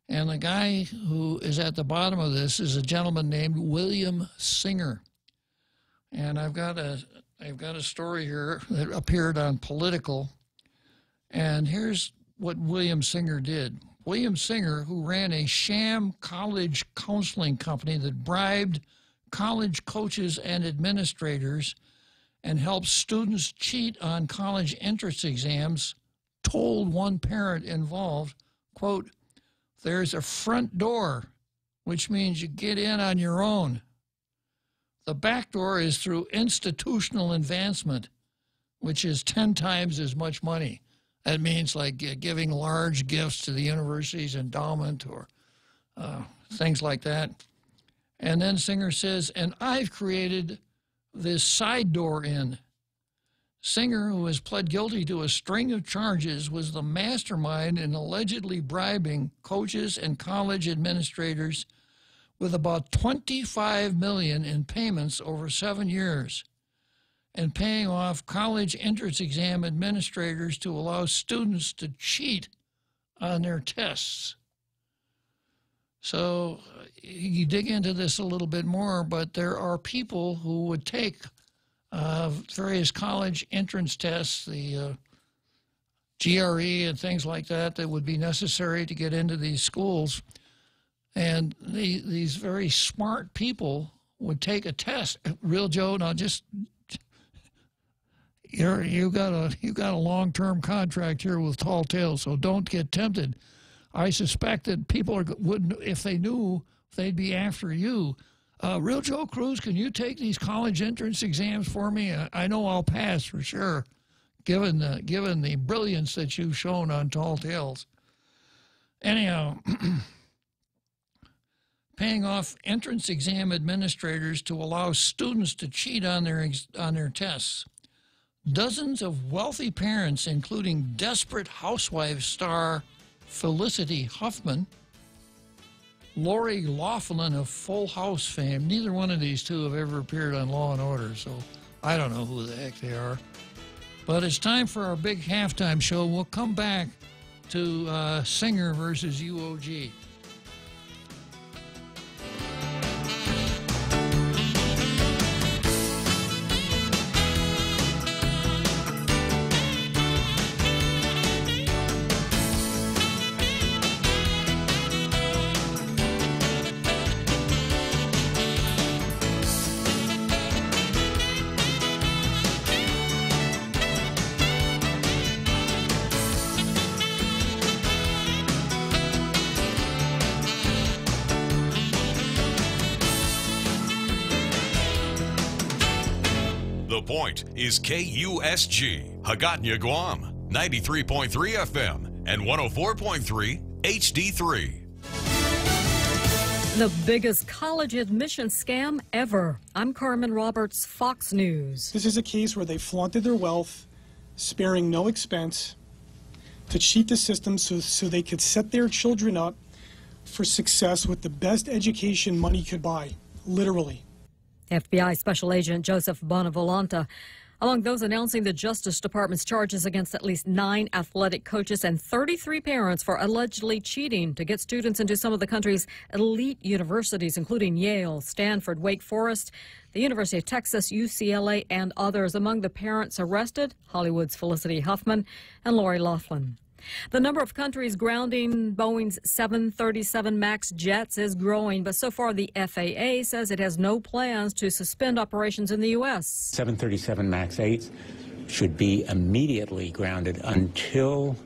And the guy who is at the bottom of this is a gentleman named William Singer. And I've got a story here that appeared on Political. And here's what William Singer did. William Singer, who ran a sham college counseling company that bribed college coaches and administrators and helped students cheat on college entrance exams, told one parent involved, quote, there's a front door, which means you get in on your own. The back door is through institutional advancement, which is 10 times as much money. That means like giving large gifts to the university's endowment or things like that. And then Singer says, and I've created this side door in. Singer, who has pled guilty to a string of charges, was the mastermind in allegedly bribing coaches and college administrators with about $25 million in payments over 7 years, and paying off college entrance exam administrators to allow students to cheat on their tests. So you dig into this a little bit more, but there are people who would take various college entrance tests, the GRE and things like that, that would be necessary to get into these schools. And these very smart people would take a test. Real Joe, now just you got a long-term contract here with Tall Tales, so don't get tempted. I suspect that people wouldn't, if they knew, they'd be after you. Real Joe Cruz, can you take these college entrance exams for me? I know I'll pass for sure, given the brilliance that you've shown on Tall Tales. Anyhow, paying off entrance exam administrators to allow students to cheat on their tests. Dozens of wealthy parents, including Desperate Housewives star Felicity Huffman, Lori Loughlin of Full House fame. Neither one of these two have ever appeared on Law & Order, so I don't know who the heck they are. But it's time for our big halftime show. We'll come back to Singer versus UOG. Point is KUSG, Hagåtña, Guam, 93.3 FM and 104.3 HD3. The biggest college admission scam ever. I'm Carmen Roberts, Fox News. This is a case where they flaunted their wealth, sparing no expense, to cheat the system so they could set their children up for success with the best education money could buy, literally. FBI Special Agent Joseph Bonavolanta, among those announcing the Justice Department's charges against at least 9 athletic coaches and 33 parents for allegedly cheating to get students into some of the country's elite universities, including Yale, Stanford, Wake Forest, the University of Texas, UCLA, and others. Among the parents arrested, Hollywood's Felicity Huffman and Lori Loughlin. The number of countries grounding Boeing's 737 MAX jets is growing, but so far the FAA says it has no plans to suspend operations in the U.S. 737 MAX 8s should be immediately grounded until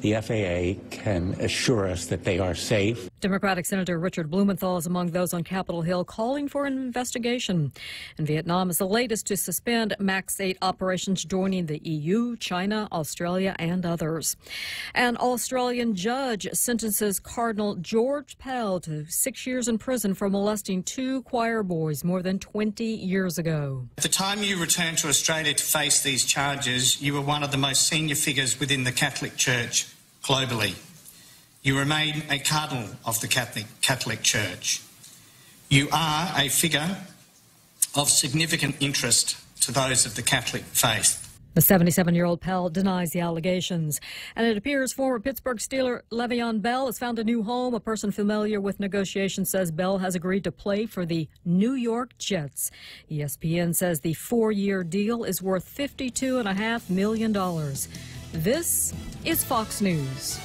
the FAA can assure us that they are safe. Democratic Senator Richard Blumenthal is among those on Capitol Hill calling for an investigation. And Vietnam is the latest to suspend MAX 8 operations, joining the EU, China, Australia, and others. An Australian judge sentences Cardinal George Pell to 6 years in prison for molesting 2 choir boys more than 20 years ago. At the time you returned to Australia to face these charges, you were one of the most senior figures within the Catholic Church globally. You remain a cardinal of the Catholic Church. You are a figure of significant interest to those of the Catholic faith. The 77-year-old Pell denies the allegations. And it appears former Pittsburgh Steeler Le'Veon Bell has found a new home. A person familiar with negotiations says Bell has agreed to play for the New York Jets. ESPN says the 4-year deal is worth $52.5 million. This is Fox News.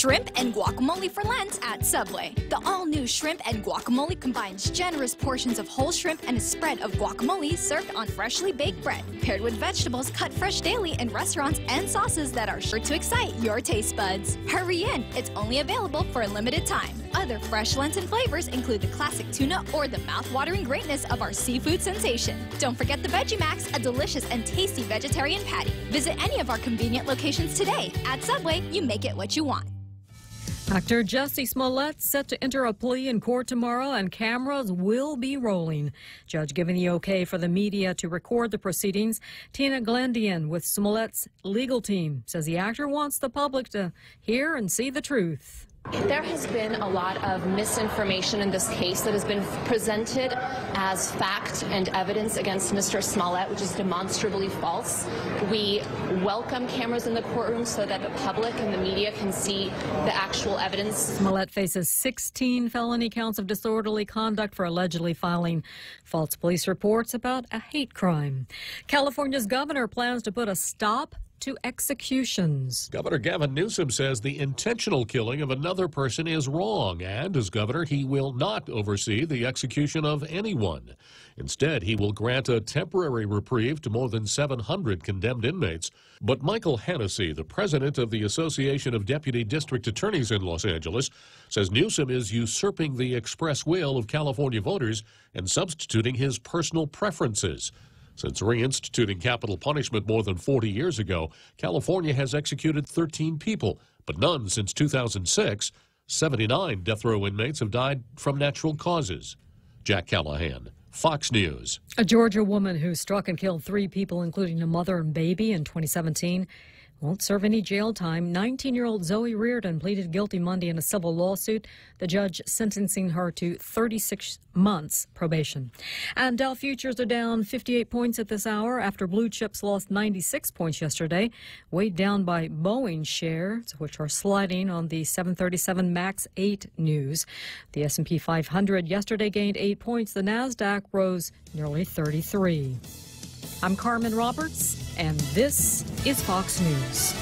Shrimp and guacamole for Lent at Subway. The all-new shrimp and guacamole combines generous portions of whole shrimp and a spread of guacamole served on freshly baked bread, paired with vegetables cut fresh daily in restaurants and sauces that are sure to excite your taste buds. Hurry in, it's only available for a limited time. Other fresh Lenten flavors include the classic tuna or the mouth-watering greatness of our seafood sensation. Don't forget the Veggie Max, a delicious and tasty vegetarian patty. Visit any of our convenient locations today. At Subway, you make it what you want. Actor Jussie Smollett set to enter a plea in court tomorrow, and cameras will be rolling. Judge giving the okay for the media to record the proceedings. Tina Glendian with Smollett's legal team says the actor wants the public to hear and see the truth. There has been a lot of misinformation in this case that has been presented as fact and evidence against Mr. Smollett, which is demonstrably false. We welcome cameras in the courtroom so that the public and the media can see the actual evidence. Smollett faces 16 felony counts of disorderly conduct for allegedly filing false police reports about a hate crime. California's governor plans to put a stop to executions. Governor Gavin Newsom says the intentional killing of another person is wrong, and as governor, he will not oversee the execution of anyone. Instead, he will grant a temporary reprieve to more than 700 condemned inmates. But Michael Hennessy, the president of the Association of Deputy District Attorneys in Los Angeles, says Newsom is usurping the express will of California voters and substituting his personal preferences. Since reinstituting capital punishment more than 40 years ago, California has executed 13 people, but none since 2006. 79 death row inmates have died from natural causes. Jack Callahan, Fox News. A Georgia woman who struck and killed 3 people, including a mother and baby, in 2017, won't serve any jail time. 19-year-old Zoe Reardon pleaded guilty Monday in a civil lawsuit, the judge sentencing her to 36 months probation. And Dow futures are down 58 points at this hour after blue chips lost 96 points yesterday, weighed down by Boeing shares, which are sliding on the 737 MAX 8 news. The S&P 500 yesterday gained 8 points. The NASDAQ rose nearly 33. I'm Carmen Roberts, and this is Fox News.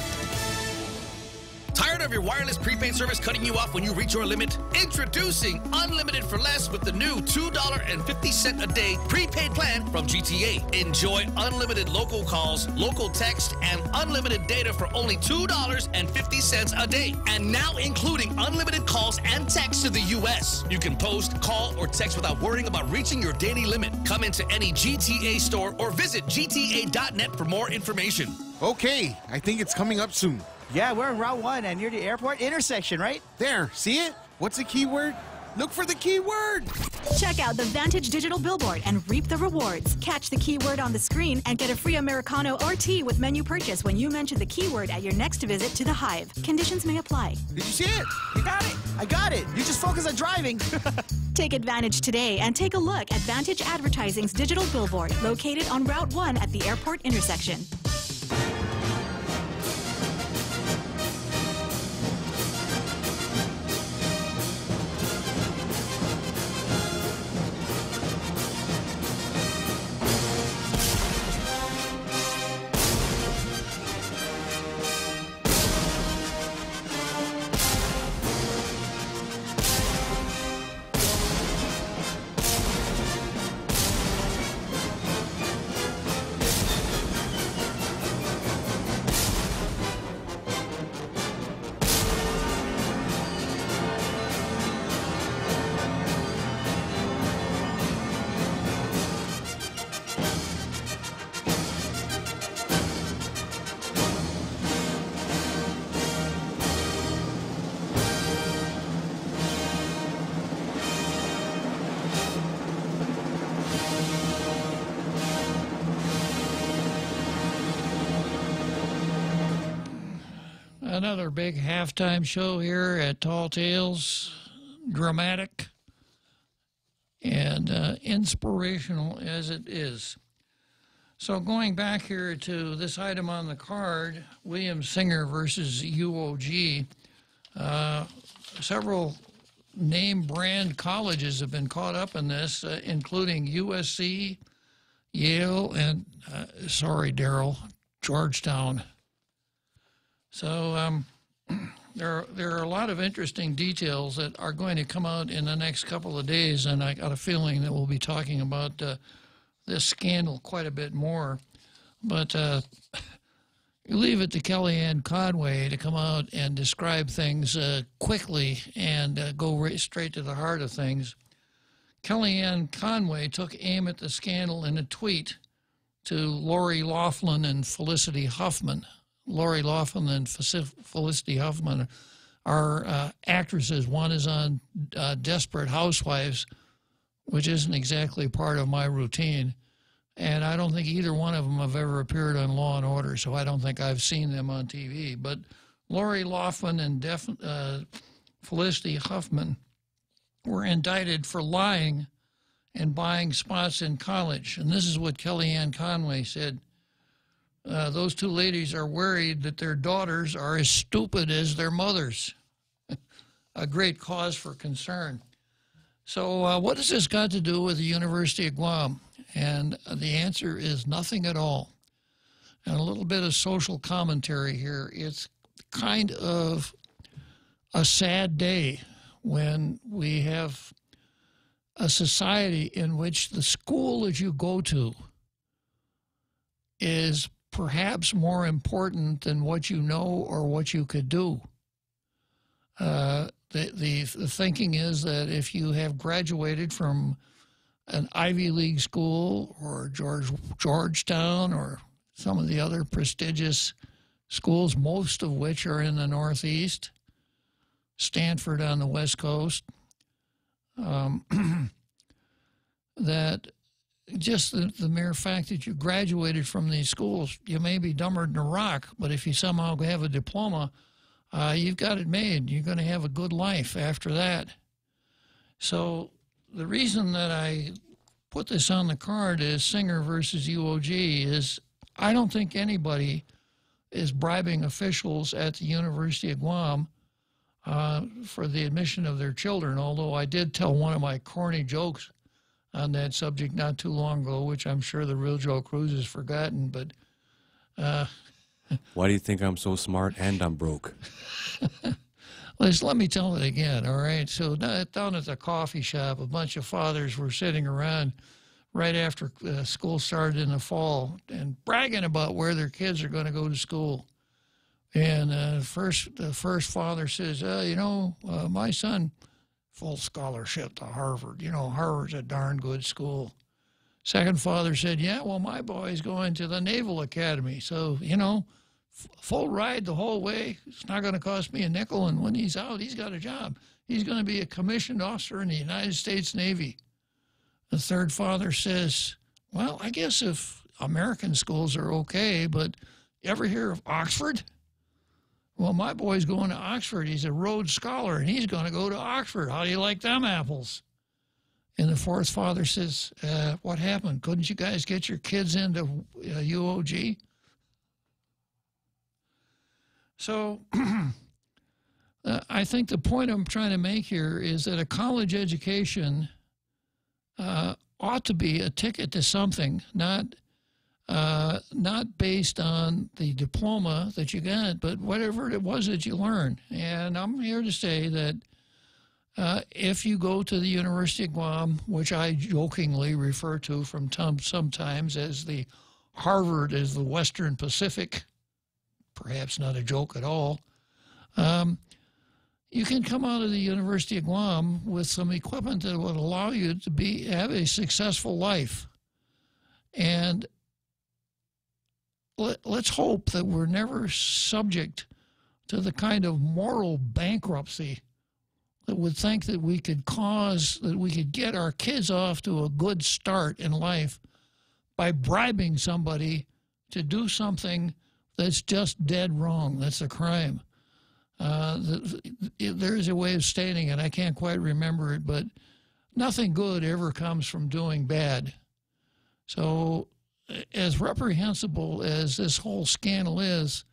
Tired of your wireless prepaid service cutting you off when you reach your limit? Introducing Unlimited for Less with the new $2.50 a day prepaid plan from GTA. Enjoy unlimited local calls, local text, and unlimited data for only $2.50 a day. And now including unlimited calls and texts to the U.S. You can post, call, or text without worrying about reaching your daily limit. Come into any GTA store or visit gta.net for more information. Okay, I think it's coming up soon. Yeah, we're in Route 1 and near the airport intersection, right? There, see it? What's the keyword? Look for the keyword. Check out the Vantage digital billboard and reap the rewards. Catch the keyword on the screen and get a free Americano or tea with menu purchase when you mention the keyword at your next visit to the Hive. Conditions may apply. Did you see it? You got it. I got it. You just focus on driving. Take advantage today and take a look at Vantage Advertising's digital billboard located on Route 1 at the airport intersection. Another big halftime show here at Tall Tales. Dramatic and inspirational as it is. So going back here to this item on the card, William Singer versus UOG, several name brand colleges have been caught up in this, including USC, Yale, and, sorry, Daryl, Georgetown. So there are a lot of interesting details that are going to come out in the next couple of days, and I got a feeling that we'll be talking about this scandal quite a bit more. But you leave it to Kellyanne Conway to come out and describe things quickly and go straight to the heart of things. Kellyanne Conway took aim at the scandal in a tweet to Lori Loughlin and Felicity Huffman. Lori Loughlin and Felicity Huffman are actresses. One is on Desperate Housewives, which isn't exactly part of my routine. And I don't think either one of them have ever appeared on Law & Order, so I don't think I've seen them on TV. But Lori Loughlin and Felicity Huffman were indicted for lying and buying spots in college. And this is what Kellyanne Conway said. Those two ladies are worried that their daughters are as stupid as their mothers. A great cause for concern. So what has this got to do with the University of Guam? And the answer is nothing at all. And a little bit of social commentary here. It's kind of a sad day when we have a society in which the school that you go to is perhaps more important than what you know or what you could do. The thinking is that if you have graduated from an Ivy League school or Georgetown or some of the other prestigious schools, most of which are in the Northeast, Stanford on the West Coast, that just the mere fact that you graduated from these schools, you may be dumber than a rock, but if you somehow have a diploma, you've got it made. You're going to have a good life after that. So the reason that I put this on the card is Singer versus UOG is I don't think anybody is bribing officials at the University of Guam for the admission of their children, although I did tell one of my corny jokes on that subject not too long ago, which I'm sure the real Joe Cruz has forgotten, but... Why do you think I'm so smart and I'm broke? Let me tell it again, all right? So down at the coffee shop, a bunch of fathers were sitting around right after school started in the fall and bragging about where their kids are going to go to school. And the first father says, my son, full scholarship to Harvard. You know, Harvard's a darn good school. Second father said, yeah, well, my boy's going to the Naval Academy. So, full ride the whole way. It's not going to cost me a nickel. And when he's out, he's got a job. He's going to be a commissioned officer in the United States Navy. The third father says, well, I guess if American schools are okay, but you ever hear of Oxford? Well, my boy's going to Oxford. He's a Rhodes Scholar, and he's going to go to Oxford. How do you like them apples? And the fourth father says, what happened? Couldn't you guys get your kids into UOG? So I think the point I'm trying to make here is that a college education ought to be a ticket to something, not based on the diploma that you got, but whatever it was that you learned. And I'm here to say that if you go to the University of Guam, which I jokingly refer to from sometimes as the Harvard as the Western Pacific, perhaps not a joke at all, you can come out of the University of Guam with some equipment that will allow you to have a successful life. And let's hope that we're never subject to the kind of moral bankruptcy that would think that we could get our kids off to a good start in life by bribing somebody to do something that's just dead wrong. That's a crime. There is a way of stating it. I can't quite remember it, but nothing good ever comes from doing bad. So as reprehensible as this whole scandal is,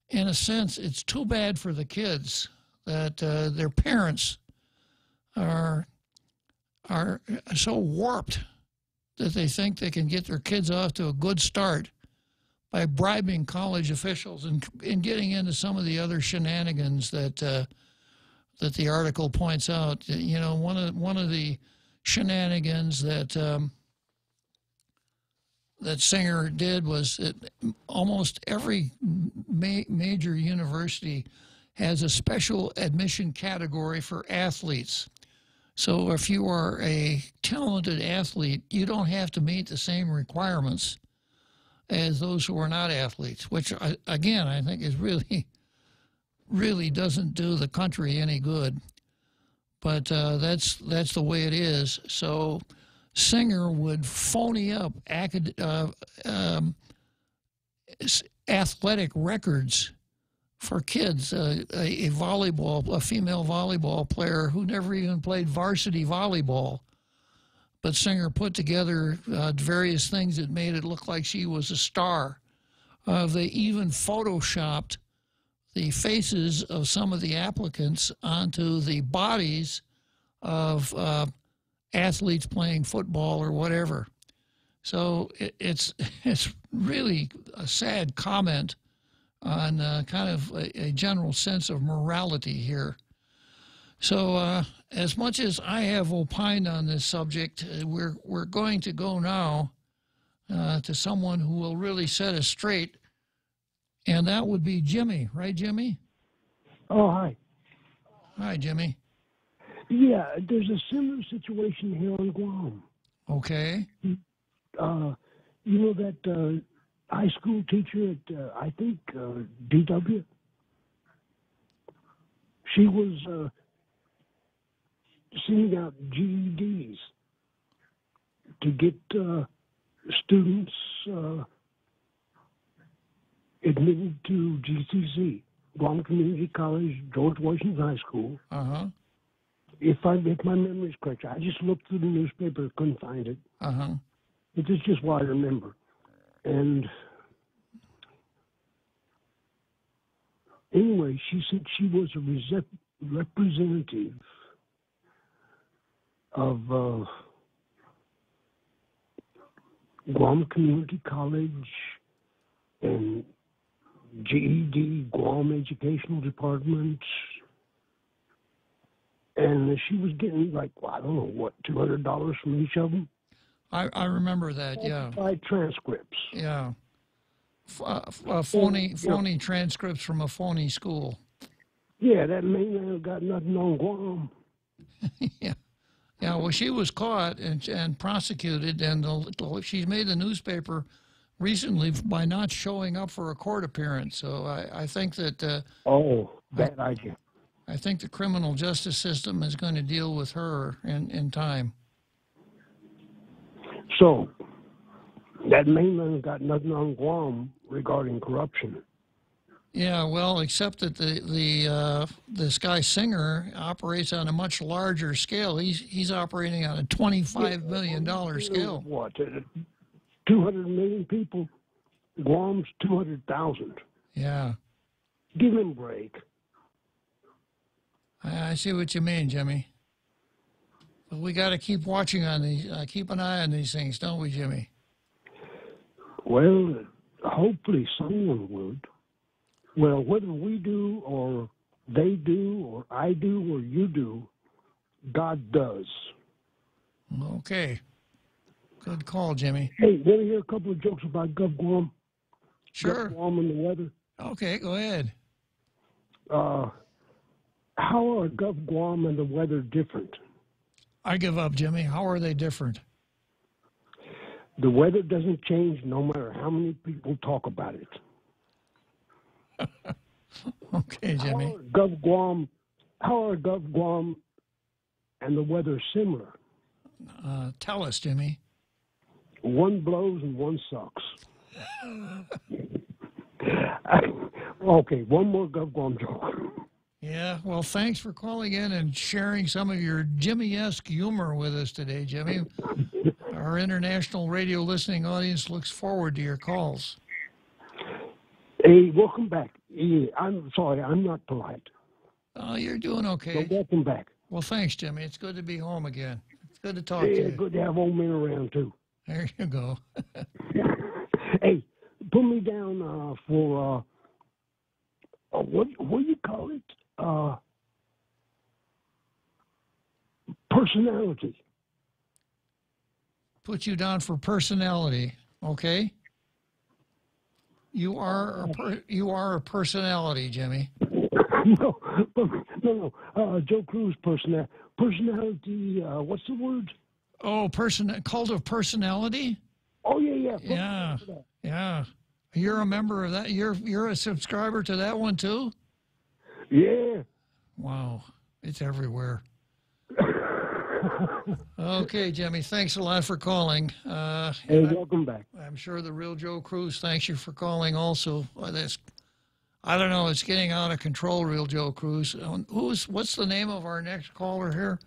in a sense, it's too bad for the kids that their parents are so warped that they think they can get their kids off to a good start by bribing college officials and getting into some of the other shenanigans that that the article points out. You know, one of the shenanigans that that Singer did was that almost every major university has a special admission category for athletes. So if you are a talented athlete, you don't have to meet the same requirements as those who are not athletes, which, again, I think is really doesn't do the country any good. But that's the way it is. So Singer would phony up athletic records for kids. A female volleyball player who never even played varsity volleyball, but Singer put together various things that made it look like she was a star. They even photoshopped the faces of some of the applicants onto the bodies of athletes playing football or whatever. So it's really a sad comment on kind of a general sense of morality here. So as much as I have opined on this subject, we're going to go now to someone who will really set us straight, and that would be Jimmy. Right, Jimmy? Oh, hi. Hi, Jimmy. Yeah, there's a similar situation here on Guam. Okay. You know that high school teacher at, I think, DW? She was sending out GEDs to get students admitted to GCC, Guam Community College, George Washington High School. Uh-huh. If my memory is correct, I just looked through the newspaper, couldn't find it. Uh-huh. It is just what I remember. And anyway, she said she was a representative of Guam Community College and GED, Guam Educational Department. And she was getting like, well, I don't know, what, $200 from each of them? I remember that, yeah. By transcripts. Yeah. Phony transcripts from a phony school. Yeah, that mainland got nothing on Guam. Yeah. Yeah, well, she was caught and prosecuted, and she's made the newspaper recently by not showing up for a court appearance. So I think that... bad idea. I think the criminal justice system is going to deal with her in time. So, that mainland got nothing on Guam regarding corruption. Yeah, well, except that this guy Singer operates on a much larger scale. He's operating on a $25 million scale. What? 200 million people. Guam's 200,000. Yeah. Give him a break. I see what you mean, Jimmy. But we got to keep watching on these, keep an eye on these things, don't we, Jimmy? Well, hopefully someone would. Well, whether we do or they do or I do or you do, God does. Okay. Good call, Jimmy. Hey, want to hear a couple of jokes about Gov Guam? Sure. Gov Guam and the weather? Okay, go ahead. How are Gov Guam and the weather different? I give up, Jimmy. How are they different? The weather doesn't change no matter how many people talk about it. Okay, Jimmy. How are Gov Guam and the weather similar? Tell us, Jimmy. One blows and one sucks. Okay, one more Gov Guam joke. Yeah, well, thanks for calling in and sharing some of your Jimmy-esque humor with us today, Jimmy. Our international radio listening audience looks forward to your calls. Hey, welcome back. Yeah, I'm sorry, I'm not polite. Oh, you're doing okay. So welcome back. Well, thanks, Jimmy. It's good to be home again. It's good to talk to Yeah, you. good to have old men around, too. There you go. Hey, put me down for what do you call it? Personality. Put you down for personality, okay? You are a personality, Jimmy. No. Joe Cruz personality. What's the word? Oh, cult of personality. Oh yeah. Yeah. You're a member of that. You're a subscriber to that one too. Yeah. Wow, it's everywhere. Okay, Jimmy, thanks a lot for calling. Hey, welcome back. I'm sure the real Joe Cruz thanks you for calling also. I don't know, it's getting out of control, real Joe Cruz. What's the name of our next caller here?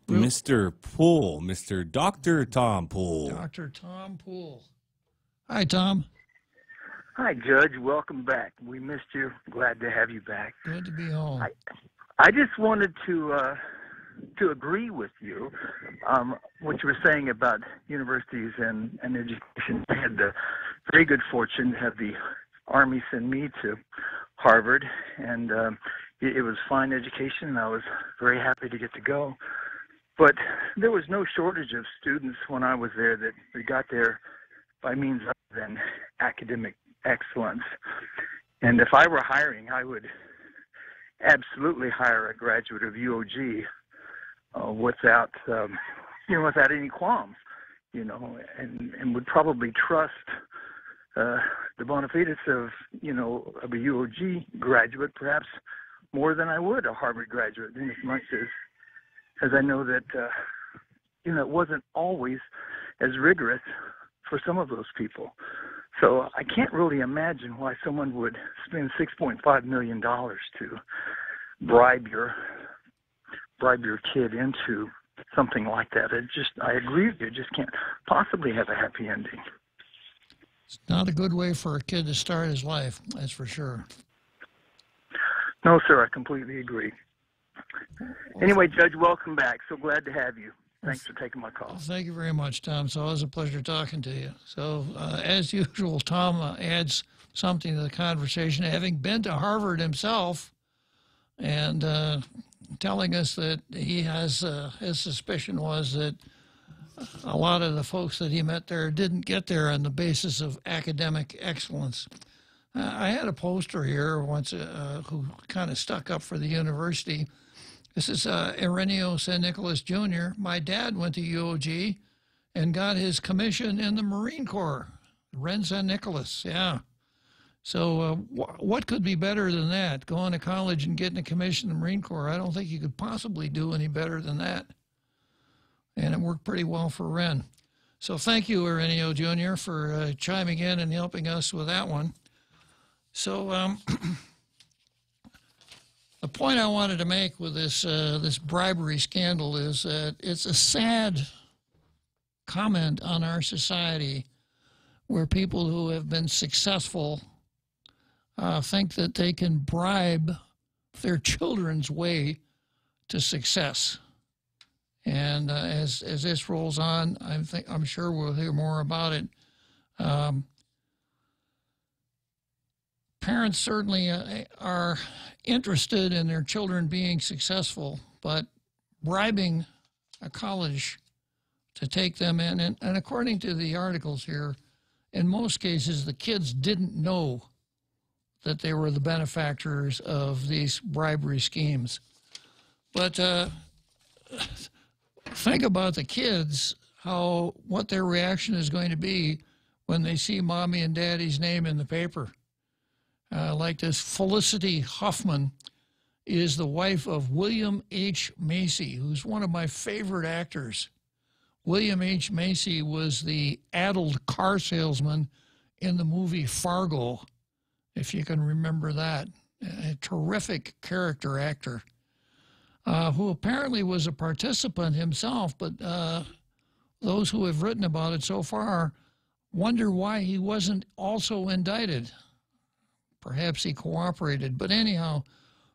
Mr. Poole, Mr. Dr. Tom Poole. Dr. Tom Poole. Hi, Tom. Hi, Judge. Welcome back. We missed you. Glad to have you back. Good to be home. I just wanted to agree with you, what you were saying about universities and education. I had the very good fortune to have the Army send me to Harvard, and it was fine education, and I was very happy to get to go. But there was no shortage of students when I was there that got there by means other than academic excellence. And if I were hiring, I would absolutely hire a graduate of UOG without any qualms, and would probably trust the bona fides of a UOG graduate perhaps more than I would a Harvard graduate, in as much as I know that it wasn't always as rigorous for some of those people. So I can't really imagine why someone would spend $6.5 million to bribe your kid into something like that. I agree with you. It just can't possibly have a happy ending. It's not a good way for a kid to start his life, that's for sure. No, sir, I completely agree. Anyway, Judge, welcome back. So glad to have you. Thanks for taking my call. Thank you very much, Tom. It's always a pleasure talking to you. So, as usual, Tom adds something to the conversation, having been to Harvard himself and telling us that he has, his suspicion was that a lot of the folks that he met there didn't get there on the basis of academic excellence. I had a poster here once who kind of stuck up for the university. This is Ireneo San Nicolas Jr. My dad went to UOG and got his commission in the Marine Corps. Ren San Nicolas, yeah. So what could be better than that? Going to college and getting a commission in the Marine Corps. I don't think you could possibly do any better than that. And it worked pretty well for Ren. So thank you, Ireneo Jr., for chiming in and helping us with that one. So the point I wanted to make with this this bribery scandal is that it's a sad comment on our society where people who have been successful think that they can bribe their children's way to success. And as this rolls on, I'm sure we'll hear more about it. Parents certainly are interested in their children being successful, but bribing a college to take them in, and according to the articles here, in most cases, the kids didn't know that they were the benefactors of these bribery schemes. But think about the kids, what their reaction is going to be when they see mommy and daddy's name in the paper. Like this Felicity Huffman is the wife of William H. Macy, who's one of my favorite actors. William H. Macy was the addled car salesman in the movie Fargo, if you can remember that. A terrific character actor who apparently was a participant himself, but those who have written about it so far wonder why he wasn't also indicted. Perhaps he cooperated. But anyhow,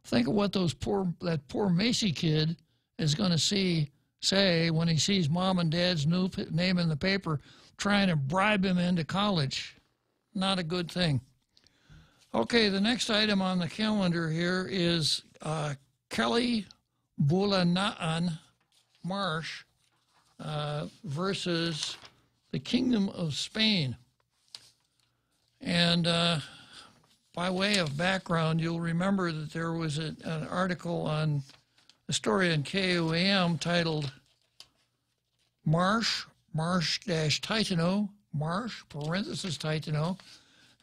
think of what that poor Macy kid is going to say when he sees mom and dad's name in the paper trying to bribe him into college. not a good thing. Okay, the next item on the calendar here is Kelly Bulanaan Marsh versus the Kingdom of Spain. And by way of background, you'll remember that there was an article on a story on KUAM titled Marsh-Titano, Marsh, parenthesis Titano,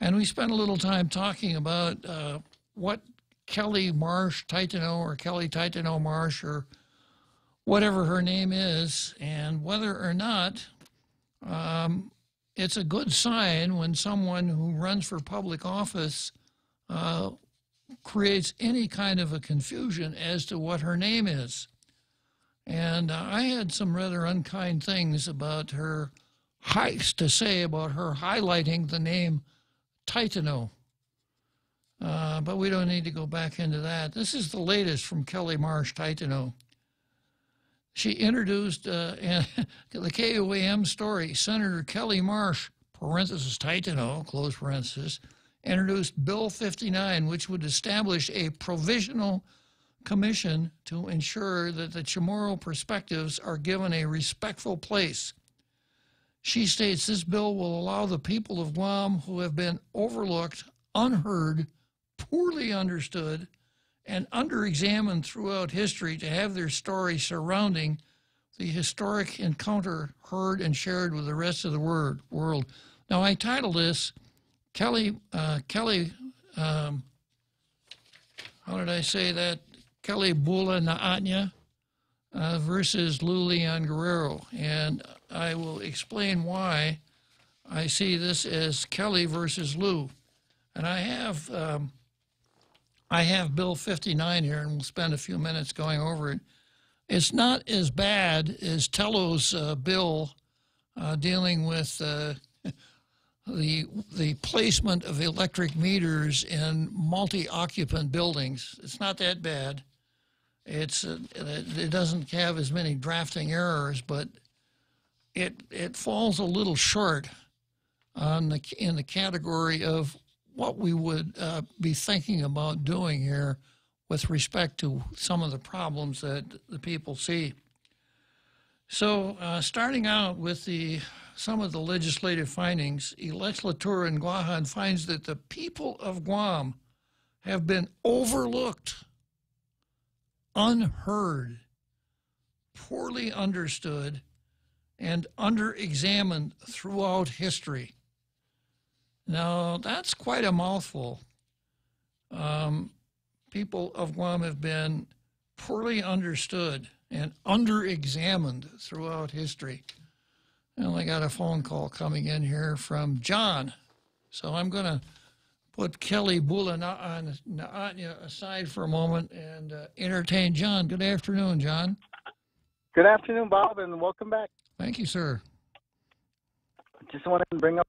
and we spent a little time talking about what Kelly Marsh Titano or Kelly Titano Marsh or whatever her name is, and whether or not it's a good sign when someone who runs for public office creates any kind of a confusion as to what her name is. And I had some rather unkind things about her to say about her highlighting the name Titano. But we don't need to go back into that. This is the latest from Kelly Marsh Titano. She introduced the KUAM story. Senator Kelly Marsh, parenthesis Titano, close parenthesis, introduced Bill 59, which would establish a provisional commission to ensure that the Chamorro perspectives are given a respectful place. She states this bill will allow the people of Guam who have been overlooked, unheard, poorly understood, and underexamined throughout history to have their story surrounding the historic encounter heard and shared with the rest of the world. Now, I titled this Kelly, how did I say that? Kelly Bulanaan versus Lulian Guerrero. And I will explain why I see this as Kelly versus Lou. And I have Bill 59 here, and we'll spend a few minutes going over it. It's not as bad as Tello's bill dealing with the placement of electric meters in multi-occupant buildings. It's not that bad. It doesn't have as many drafting errors, but it falls a little short in the category of what we would be thinking about doing here with respect to some of the problems that the people see. So starting out with some of the legislative findings, Legislatura in Guahan finds that the people of Guam have been overlooked, unheard, poorly understood, and under-examined throughout history. Now, that's quite a mouthful. People of Guam have been poorly understood and under-examined throughout history. Well, I got a phone call coming in here from John. So I'm going to put Kelly Bulanaan aside for a moment and entertain John. Good afternoon, John. Good afternoon, Bob, and welcome back. Thank you, sir. Just wanted to bring up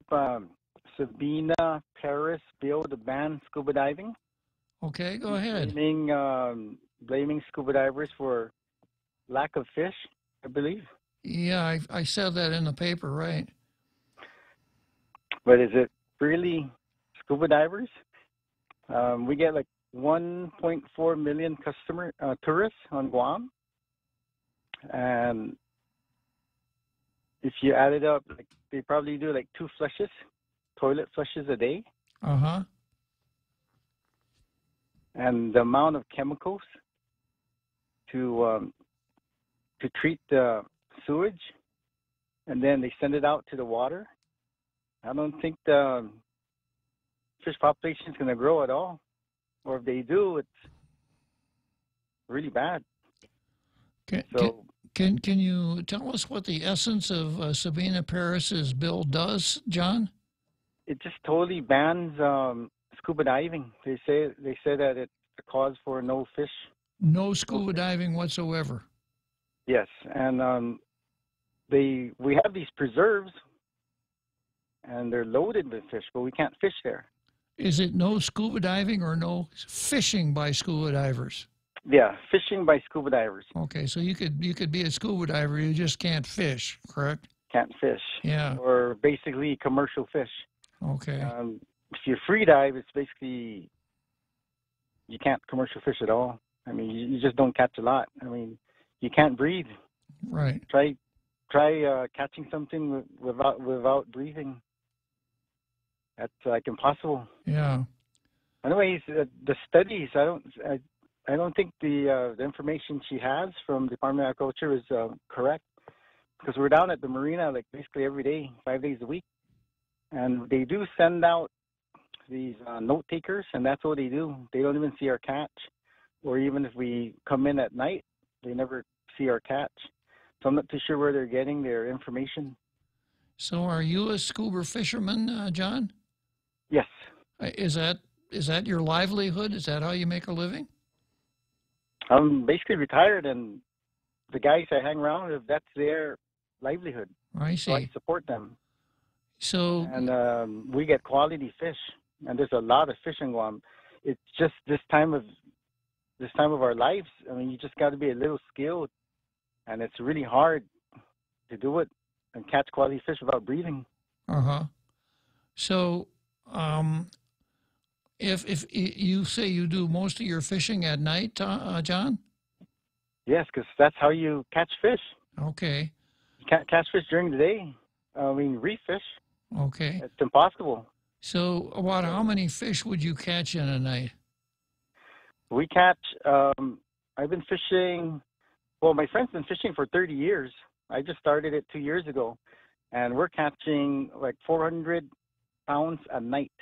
Sabina Paris bill to ban scuba diving. Okay, go ahead. Blaming scuba divers for lack of fish, I believe. Yeah, I said that in the paper, right? But is it really scuba divers? We get like 1.4 million tourists on Guam, and if you add it up, like, they probably do like 2 toilet flushes a day. Uh-huh. And the amount of chemicals to treat the sewage, and then they send it out to the water. I don't think the fish population is going to grow at all, or if they do, it's really bad. Can you tell us what the essence of Sabina Paris's bill does, John? It just totally bans scuba diving. They say that it's a cause for no fish. No scuba diving whatsoever. Yes, and we have these preserves, and they're loaded with fish, but we can't fish there. Is it no scuba diving or no fishing by scuba divers? Yeah, fishing by scuba divers. Okay, so you could be a scuba diver, you just can't fish, correct? Can't fish. Yeah. Or basically commercial fish. Okay. If you free dive, it's basically you can't commercial fish at all. I mean, you just don't catch a lot. I mean, you can't breathe. Right. Try catching something without breathing. That's like impossible. Yeah. Anyways, the studies, I don't think the information she has from Department of Agriculture is correct, because we're down at the marina like basically every day, 5 days a week, and they do send out these note takers, and that's all they do. They don't even see our catch, or even if we come in at night, they never see our catch. So I'm not too sure where they're getting their information. So are you a scuba fisherman, John? Yes. Is that your livelihood? Is that how you make a living? I'm basically retired, and the guys I hang around with, that's their livelihood. I see. So I support them. So and we get quality fish, and there's a lot of fish in Guam. It's just this time of our lives. I mean, you just got to be a little skilled, and it's really hard to do it and catch quality fish without breathing. So, if you say you do most of your fishing at night, John? Yes, because that's how you catch fish. Okay. You can't catch fish during the day. I mean, reef fish. Okay. It's impossible. So, about how many fish would you catch in a night? We catch, I've been fishing, well, my friend's been fishing for 30 years. I just started it 2 years ago, and we're catching like 400 pounds a night.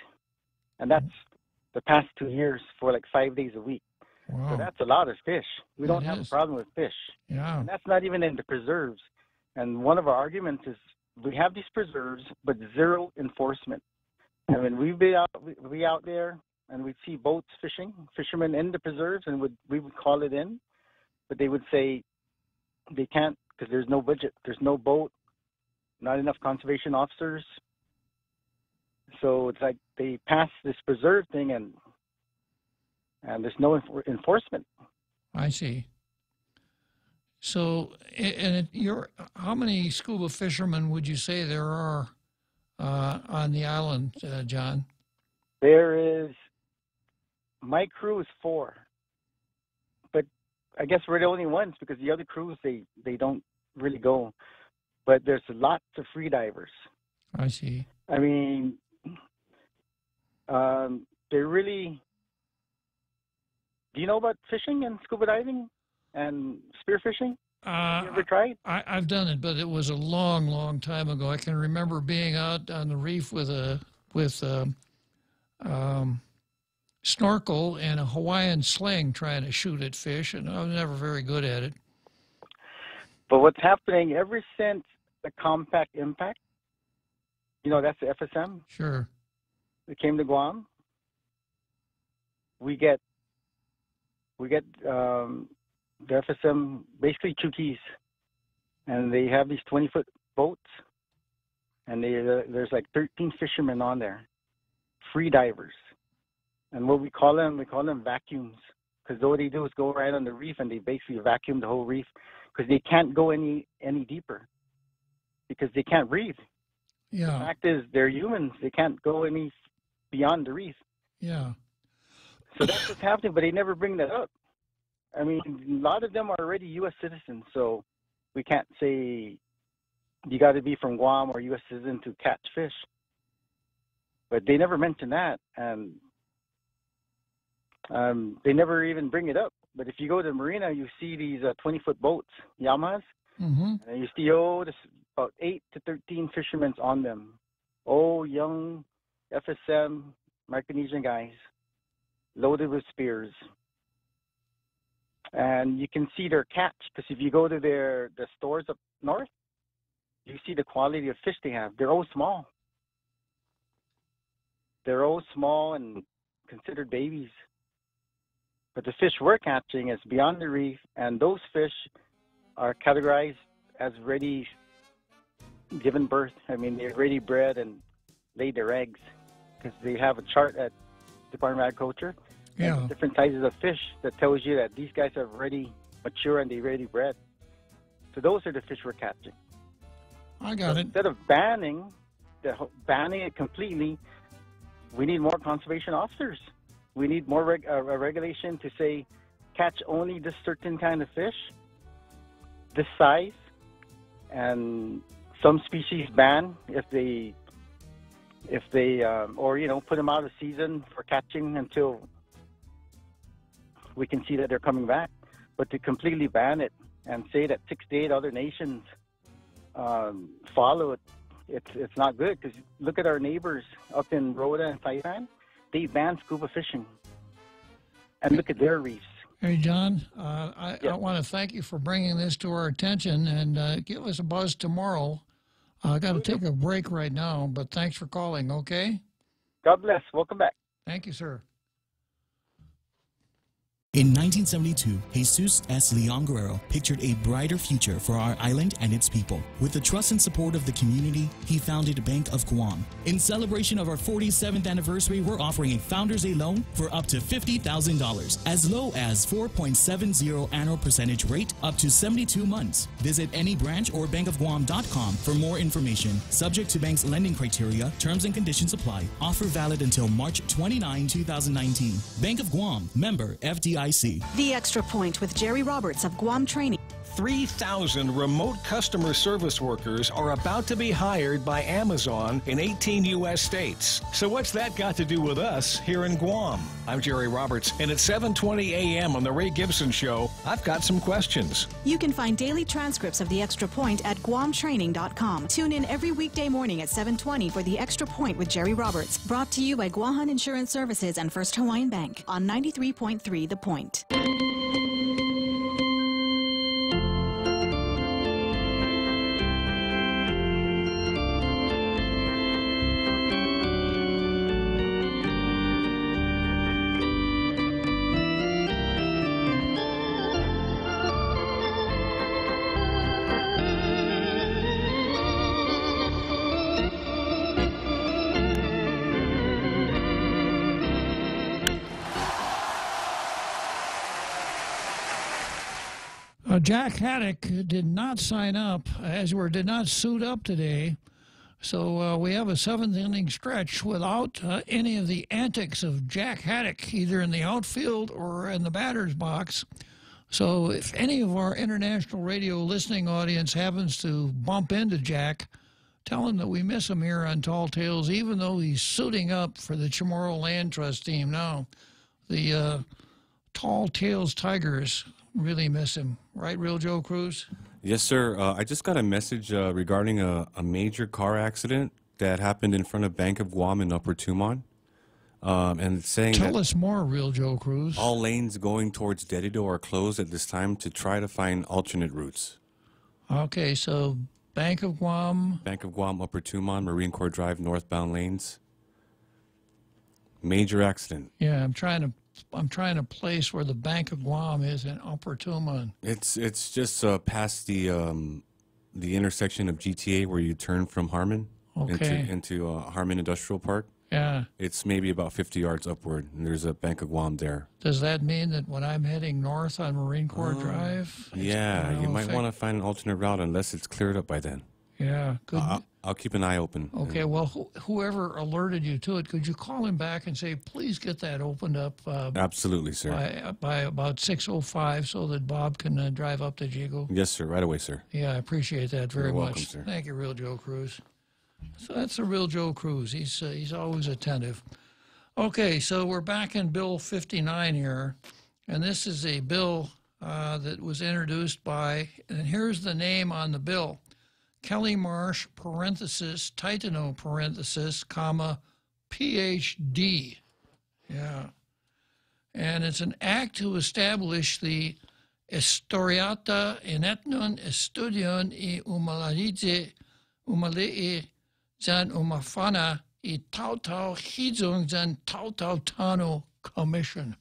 And that's the past 2 years for like 5 days a week. Wow. So that's a lot of fish. We don't have a problem with fish. Yeah. And that's not even in the preserves. And one of our arguments is we have these preserves, but zero enforcement. I mean, we'd be out there, and we'd see boats fishing, fishermen in the preserves, and we would call it in. But they would say they can't because there's no budget. There's no boat, not enough conservation officers. So it's like they pass this preserve thing, and there's no enforcement. I see. So, how many scuba fishermen would you say there are on the island, John? There is, my crew is 4, but I guess we're the only ones because the other crews, they don't really go. But there's lots of free divers. I see. I mean, they're really. Do you know about fishing and scuba diving and spearfishing? Have you ever tried? I've done it, but it was a long, long time ago. I can remember being out on the reef with a snorkel and a Hawaiian sling trying to shoot at fish, and I was never very good at it. But what's happening ever since the compact impact, that's the FSM. Sure. It came to Guam. We get the FSM, basically Chukis, and they have these 20-foot boats, and there's like 13 fishermen on there, free divers. And what we call them vacuums, because all they do is go right on the reef, and they basically vacuum the whole reef, because they can't go any deeper, because they can't breathe. Yeah. The fact is, they're humans. They can't go any beyond the reef. Yeah. So that's what's happening, but they never bring that up. I mean, a lot of them are already U.S. citizens, so we can't say you got to be from Guam or U.S. citizen to catch fish. But they never mention that, and they never even bring it up. But if you go to the marina, you see these 20-foot boats, Yamahas, and you see, there's about 8 to 13 fishermen on them. Young FSM Micronesian guys, loaded with spears. And you can see their catch, because if you go to the stores up north, you see the quality of fish they have. They're all small. They're all small and considered babies. But the fish we're catching is beyond the reef, and those fish are categorized as ready given birth. I mean, they're ready bred and laid their eggs, because they have a chart at Department of Agriculture. Yeah. Different sizes of fish that tells you that these guys are ready, mature, and they're ready bred. So those are the fish we're catching. I got it. Instead of banning banning it completely, we need more conservation officers. We need more regulation to say catch only this certain kind of fish, this size, and some species ban if they or put them out of season for catching until we can see that they're coming back. But to completely ban it and say that 6 to 8 other nations follow it, it's not good, because look at our neighbors up in Rhoda and Saipan. They banned scuba fishing. And look at their reefs. Hey, John, I want to thank you for bringing this to our attention, and give us a buzz tomorrow. I got to take a break right now, but thanks for calling, okay? God bless. Welcome back. Thank you, sir. In 1972, Jesus S. Leon Guerrero pictured a brighter future for our island and its people. With the trust and support of the community, he founded Bank of Guam. In celebration of our 47th anniversary, we're offering a Founders Day loan for up to $50,000, as low as 4.70 annual percentage rate, up to 72 months. Visit any branch or bankofguam.com for more information. Subject to bank's lending criteria, terms and conditions apply. Offer valid until March 29, 2019. Bank of Guam, member FDIC. The Extra Point with Jerry Roberts of Guam Training. 3,000 remote customer service workers are about to be hired by Amazon in 18 U.S. states. So what's that got to do with us here in Guam? I'm Jerry Roberts, and at 7:20 a.m. on The Ray Gibson Show, I've got some questions. You can find daily transcripts of The Extra Point at guamtraining.com. Tune in every weekday morning at 7:20 for The Extra Point with Jerry Roberts. Brought to you by Guahan Insurance Services and First Hawaiian Bank on 93.3 The Point. Jack Haddock did not sign up, did not suit up today. So we have a 7th inning stretch without any of the antics of Jack Haddock, either in the outfield or in the batter's box. So if any of our international radio listening audience happens to bump into Jack, tell him that we miss him here on Tall Tales, even though he's suiting up for the Chamorro Land Trust team now. The Tall Tales Tigers really miss him. Right, Real Joe Cruz? Yes, sir. I just got a message regarding a major car accident that happened in front of Bank of Guam in Upper Tumon. And it's saying Tell us more, Real Joe Cruz. All lanes going towards Dedido are closed at this time to try to find alternate routes. Okay, so Bank of Guam, Upper Tumon, Marine Corps Drive, northbound lanes. Major accident. Yeah, I'm trying to place where the Bank of Guam is in Upper Tumon. It's just past the intersection of GTA where you turn from Harmon into Harmon Industrial Park. Yeah. It's maybe about 50 yards upward, and there's a Bank of Guam there. Does that mean that when I'm heading north on Marine Corps Drive? Yeah, you might want to find an alternate route unless it's cleared up by then. Yeah, good. I'll keep an eye open. Okay, well, whoever alerted you to it, could you call him back and say, please get that opened up? Absolutely, sir. By about 6:05 so that Bob can drive up to Jigo? Yes, sir. Right away, sir. Yeah, I appreciate that very You're much. welcome, sir. Thank you, Real Joe Cruz. So that's the Real Joe Cruz. He's always attentive. Okay, so we're back in Bill 59 here, and this is a bill that was introduced by, and here's the name on the bill, Kelly Marsh, parenthesis, Titano, parenthesis, comma, PhD. Yeah. And it's an act to establish the Historiata in etnon estudion I umalii zan umafana I tautau hizung zan tautau tano commission.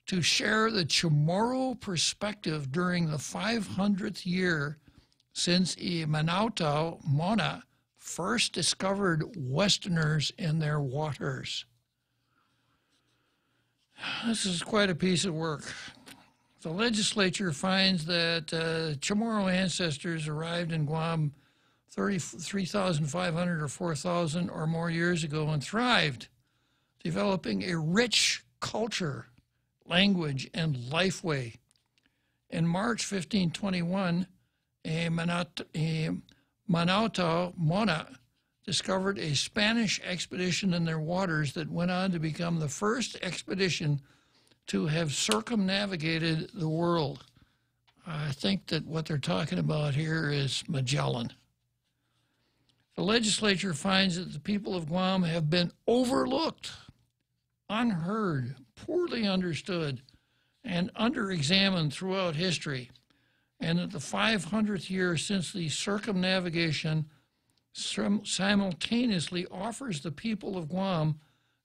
To share the Chamorro perspective during the 500th year since I Manautau Mona first discovered Westerners in their waters. This is quite a piece of work. The legislature finds that Chamorro ancestors arrived in Guam 3,500 or 4,000 or more years ago and thrived, developing a rich culture, language, and lifeway. In March 1521, a Manauta Mona discovered a Spanish expedition in their waters that went on to become the first expedition to have circumnavigated the world. I think that what they're talking about here is Magellan. The legislature finds that the people of Guam have been overlooked, unheard, poorly understood, and under-examined throughout history, and that the 500th year since the circumnavigation simultaneously offers the people of Guam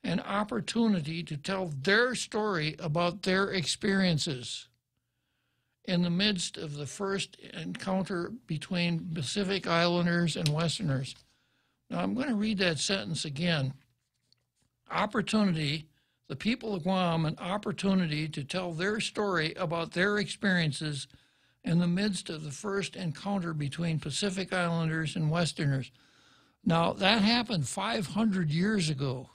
an opportunity to tell their story about their experiences in the midst of the first encounter between Pacific Islanders and Westerners. Now, I'm going to read that sentence again. Opportunity, the people of Guam, an opportunity to tell their story about their experiences in the midst of the first encounter between Pacific Islanders and Westerners. Now, that happened 500 years ago.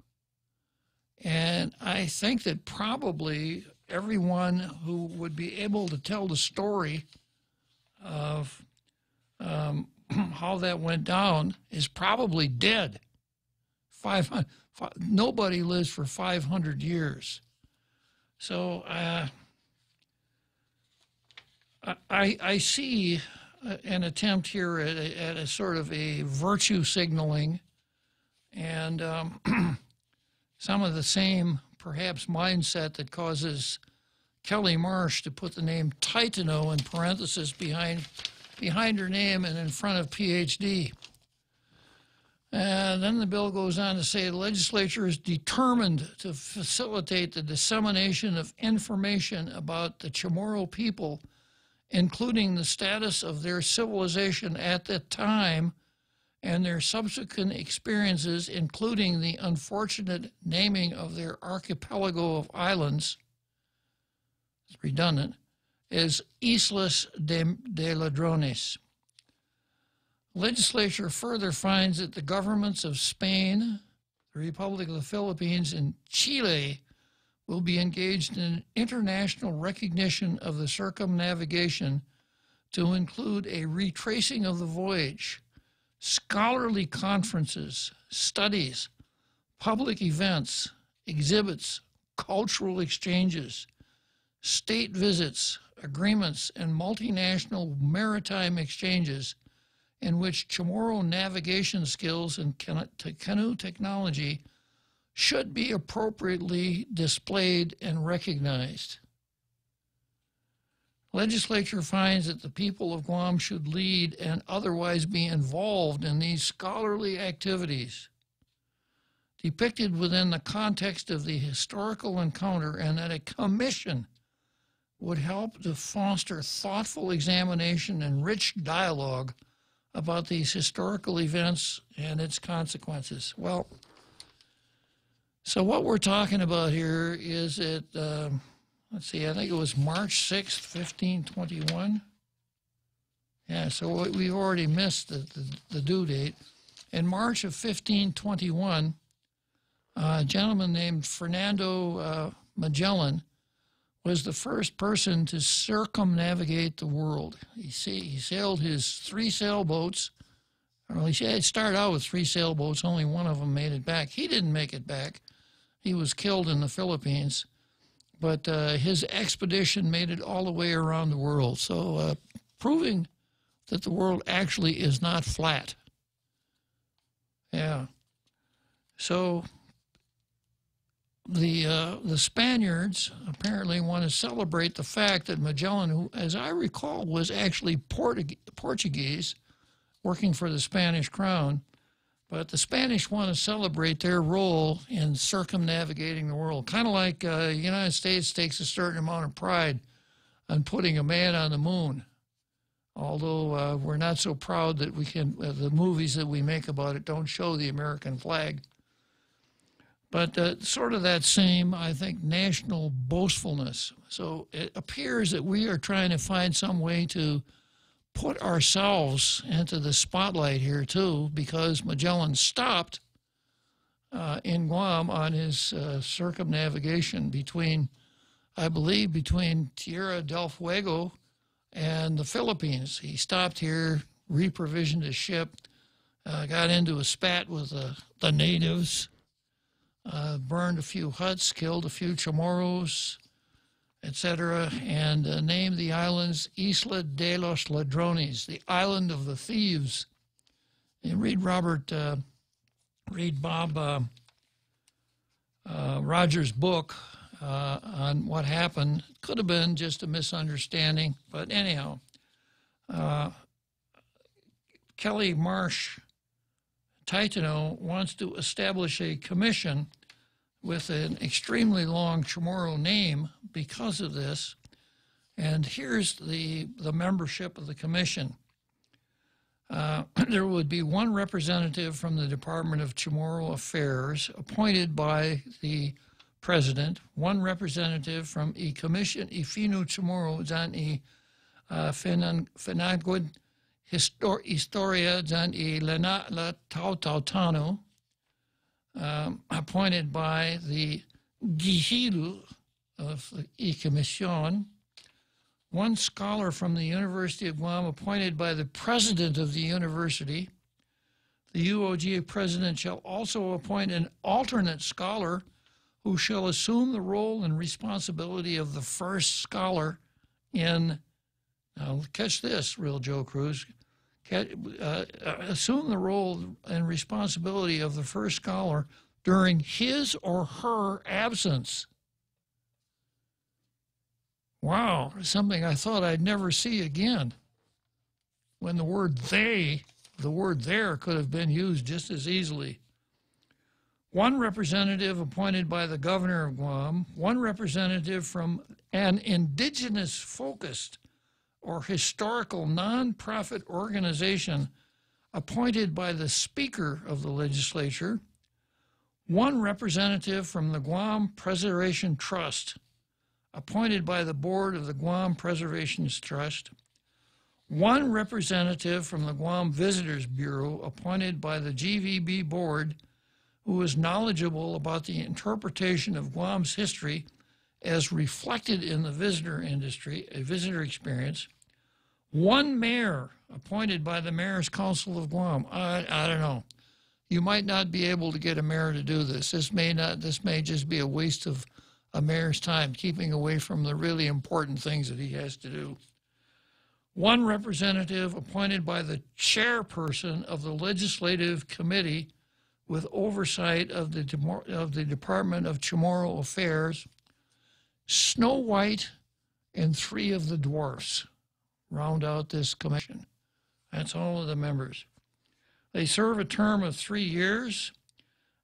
And I think that probably everyone who would be able to tell the story of how that went down is probably dead. Nobody lives for 500 years. So I see an attempt here at a sort of a virtue signaling and some of the same, perhaps, mindset that causes Kelly Marsh to put the name Titano in parentheses behind her name and in front of PhD. And then the bill goes on to say the legislature is determined to facilitate the dissemination of information about the Chamorro people, including the status of their civilization at that time and their subsequent experiences, including the unfortunate naming of their archipelago of islands, it's redundant, as Islas de Ladrones. Legislature further finds that the governments of Spain, the Republic of the Philippines, and Chile will be engaged in international recognition of the circumnavigation to include a retracing of the voyage, scholarly conferences, studies, public events, exhibits, cultural exchanges, state visits, agreements, and multinational maritime exchanges in which Chamorro navigation skills and canoe technology should be appropriately displayed and recognized. Legislature finds that the people of Guam should lead and otherwise be involved in these scholarly activities depicted within the context of the historical encounter, and that a commission would help to foster thoughtful examination and rich dialogue about these historical events and its consequences. Well, so what we're talking about here is that, let's see, I think it was March 6th, 1521. Yeah, so we've already missed the due date. In March of 1521, a gentleman named Fernando Magellan was the first person to circumnavigate the world. He sailed his 3 sailboats. Well, he started out with 3 sailboats. Only one of them made it back. He didn't make it back. He was killed in the Philippines. But his expedition made it all the way around the world. So proving that the world actually is not flat. Yeah. So the Spaniards apparently want to celebrate the fact that Magellan, who, as I recall, was actually Portuguese, working for the Spanish crown, but the Spanish want to celebrate their role in circumnavigating the world, kind of like the United States takes a certain amount of pride on putting a man on the moon, although we're not so proud that we can, the movies that we make about it don't show the American flag. But sort of that same, I think, national boastfulness. So it appears that we are trying to find some way to put ourselves into the spotlight here too, because Magellan stopped in Guam on his circumnavigation between, I believe, between Tierra del Fuego and the Philippines. He stopped here, reprovisioned his ship, got into a spat with the natives, burned a few huts, killed a few Chamorros, etc., and named the islands Isla de los Ladrones, the island of the thieves. And read Bob Rogers' book on what happened. Could have been just a misunderstanding, but anyhow, Kelly Marsh Titano wants to establish a commission with an extremely long Chamorro name because of this. And here's the membership of the commission. There would be one representative from the Department of Chamorro Affairs appointed by the president, one representative from a commission Ifinu Chamorro dan Finagud Historia dan Lena La Tautautano, appointed by the Gihilu of the Commission, one scholar from the University of Guam appointed by the president of the university. The UOGA president shall also appoint an alternate scholar who shall assume the role and responsibility of the first scholar in, now catch this, Real Joe Cruz, assume the role and responsibility of the first scholar during his or her absence. Wow, something I thought I'd never see again. When the word they, the word there could have been used just as easily. One representative appointed by the governor of Guam, one representative from an indigenous-focused or historical nonprofit organization appointed by the Speaker of the legislature, one representative from the Guam Preservation Trust, appointed by the board of the Guam Preservation Trust, one representative from the Guam Visitors Bureau, appointed by the GVB board, who is knowledgeable about the interpretation of Guam's history as reflected in the visitor industry, a visitor experience, one mayor appointed by the Mayor's Council of Guam. I don't know. You might not be able to get a mayor to do this. This may just be a waste of a mayor's time, keeping away from the really important things that he has to do. One representative appointed by the chairperson of the legislative committee with oversight of the Department of Chamorro Affairs, Snow White and 3 of the dwarfs round out this commission. That's all of the members. They serve a term of 3 years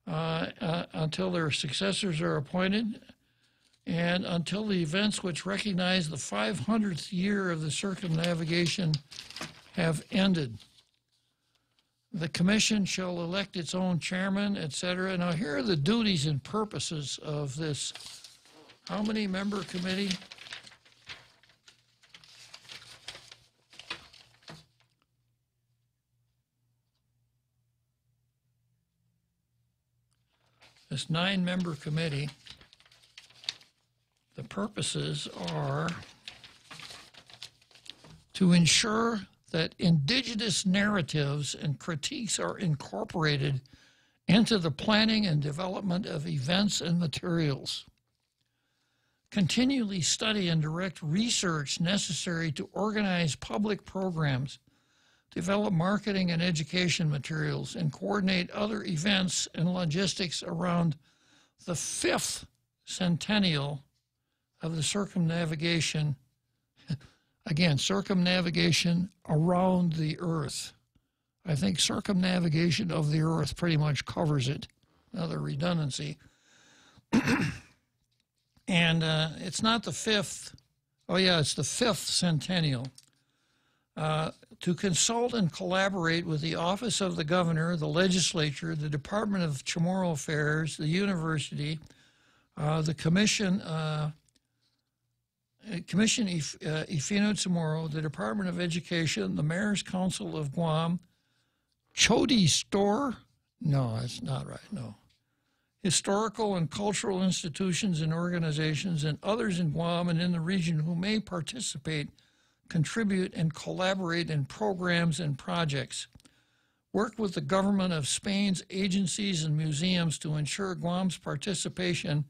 until their successors are appointed and until the events which recognize the 500th year of the circumnavigation have ended. The commission shall elect its own chairman, etc. Now, here are the duties and purposes of this. How many member committee? This 9-member committee. The purposes are to ensure that indigenous narratives and critiques are incorporated into the planning and development of events and materials. Continually study and direct research necessary to organize public programs, develop marketing and education materials, and coordinate other events and logistics around the 5th centennial of the circumnavigation. Again, circumnavigation around the Earth. I think circumnavigation of the Earth pretty much covers it. Another redundancy. And it's not the 5th. Oh, yeah, it's the 5th centennial. To consult and collaborate with the Office of the Governor, the Legislature, the Department of Chamorro Affairs, the University, the Commission, Commission Ifino Tomorrow, the Department of Education, the Mayor's Council of Guam, Chodi Store, no, that's not right, no. Historical and cultural institutions and organizations and others in Guam and in the region who may participate, contribute, and collaborate in programs and projects. Work with the government of Spain's agencies and museums to ensure Guam's participation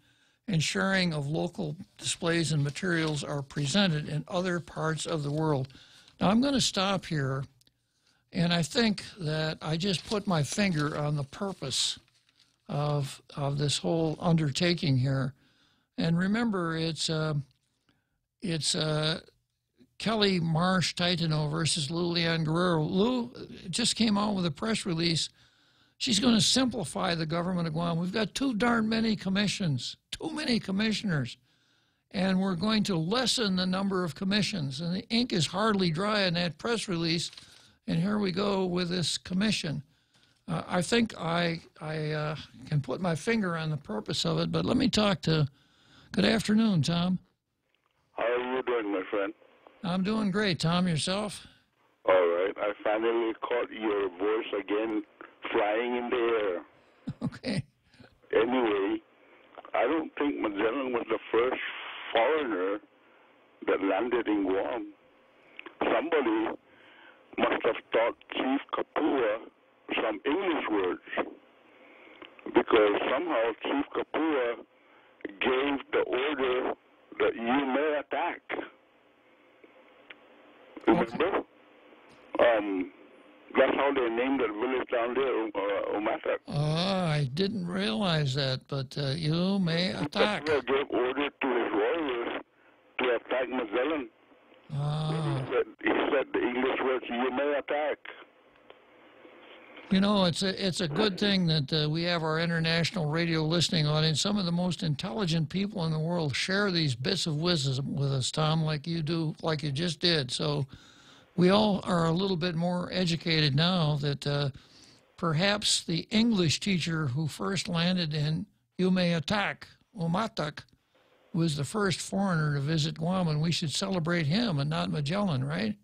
and sharing of local displays and materials are presented in other parts of the world. Now, I'm going to stop here, and I think that I just put my finger on the purpose of this whole undertaking here. And remember, it's Kelly Marsh Titano versus Lou Leon Guerrero. Lou just came out with a press release. She's going to simplify the government of Guam. We've got too darn many commissions, too many commissioners, and we're going to lessen the number of commissions. And the ink is hardly dry in that press release, and here we go with this commission. I think I can put my finger on the purpose of it, but let me talk to, good afternoon, Tom. How are you doing, my friend? I'm doing great. Tom, yourself? All right. I finally caught your voice again flying in the air. Okay. Anyway, I don't think Magellan was the first foreigner that landed in Guam. Somebody must have taught Chief Kapua some English words, because somehow Chief Kapua gave the order that you may attack. Remember? That's how they named that village down there, Umatak. I didn't realize that, but you may attack. Kapua gave order to his warriors to attack Magellan. He said the English words, you may attack. You know, it's a good thing that we have our international radio listening audience. Some of the most intelligent people in the world share these bits of wisdom with us, Tom, like you do, like you just did. So we all are a little bit more educated now that perhaps the English teacher who first landed in Umatak, was the first foreigner to visit Guam, and we should celebrate him and not Magellan, right?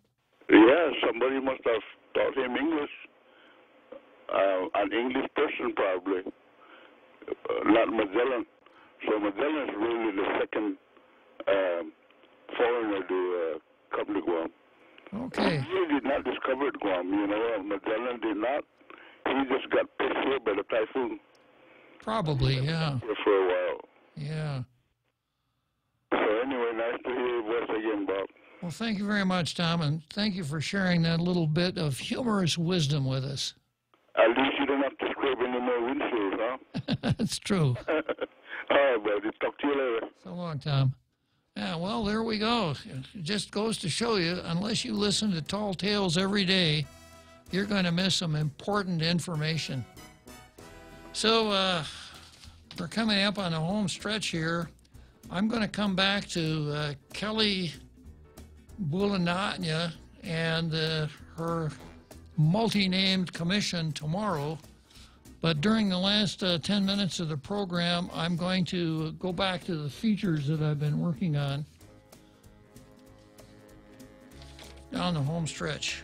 Yeah, somebody must have taught him English. An English person, probably, not Magellan. So Magellan is really the second foreigner to come to Guam. Okay. He really did not discover Guam, you know. Magellan did not. He just got pushed here by the typhoon. Probably, yeah. Here for a while. Yeah. So anyway, nice to hear your voice again, Bob. Well, thank you very much, Tom, and thank you for sharing that little bit of humorous wisdom with us. At least you don't have to scrape any more windshields, huh? That's true. All right, buddy. Talk to you later. So long, Tom. Yeah, well, there we go. It just goes to show you, unless you listen to Tall Tales every day, you're going to miss some important information. So we're coming up on the home stretch here. I'm going to come back to Kelly Bulanatnya and her multi-named commission tomorrow. But during the last 10 minutes of the program, I'm going to go back to the features that I've been working on down the home stretch.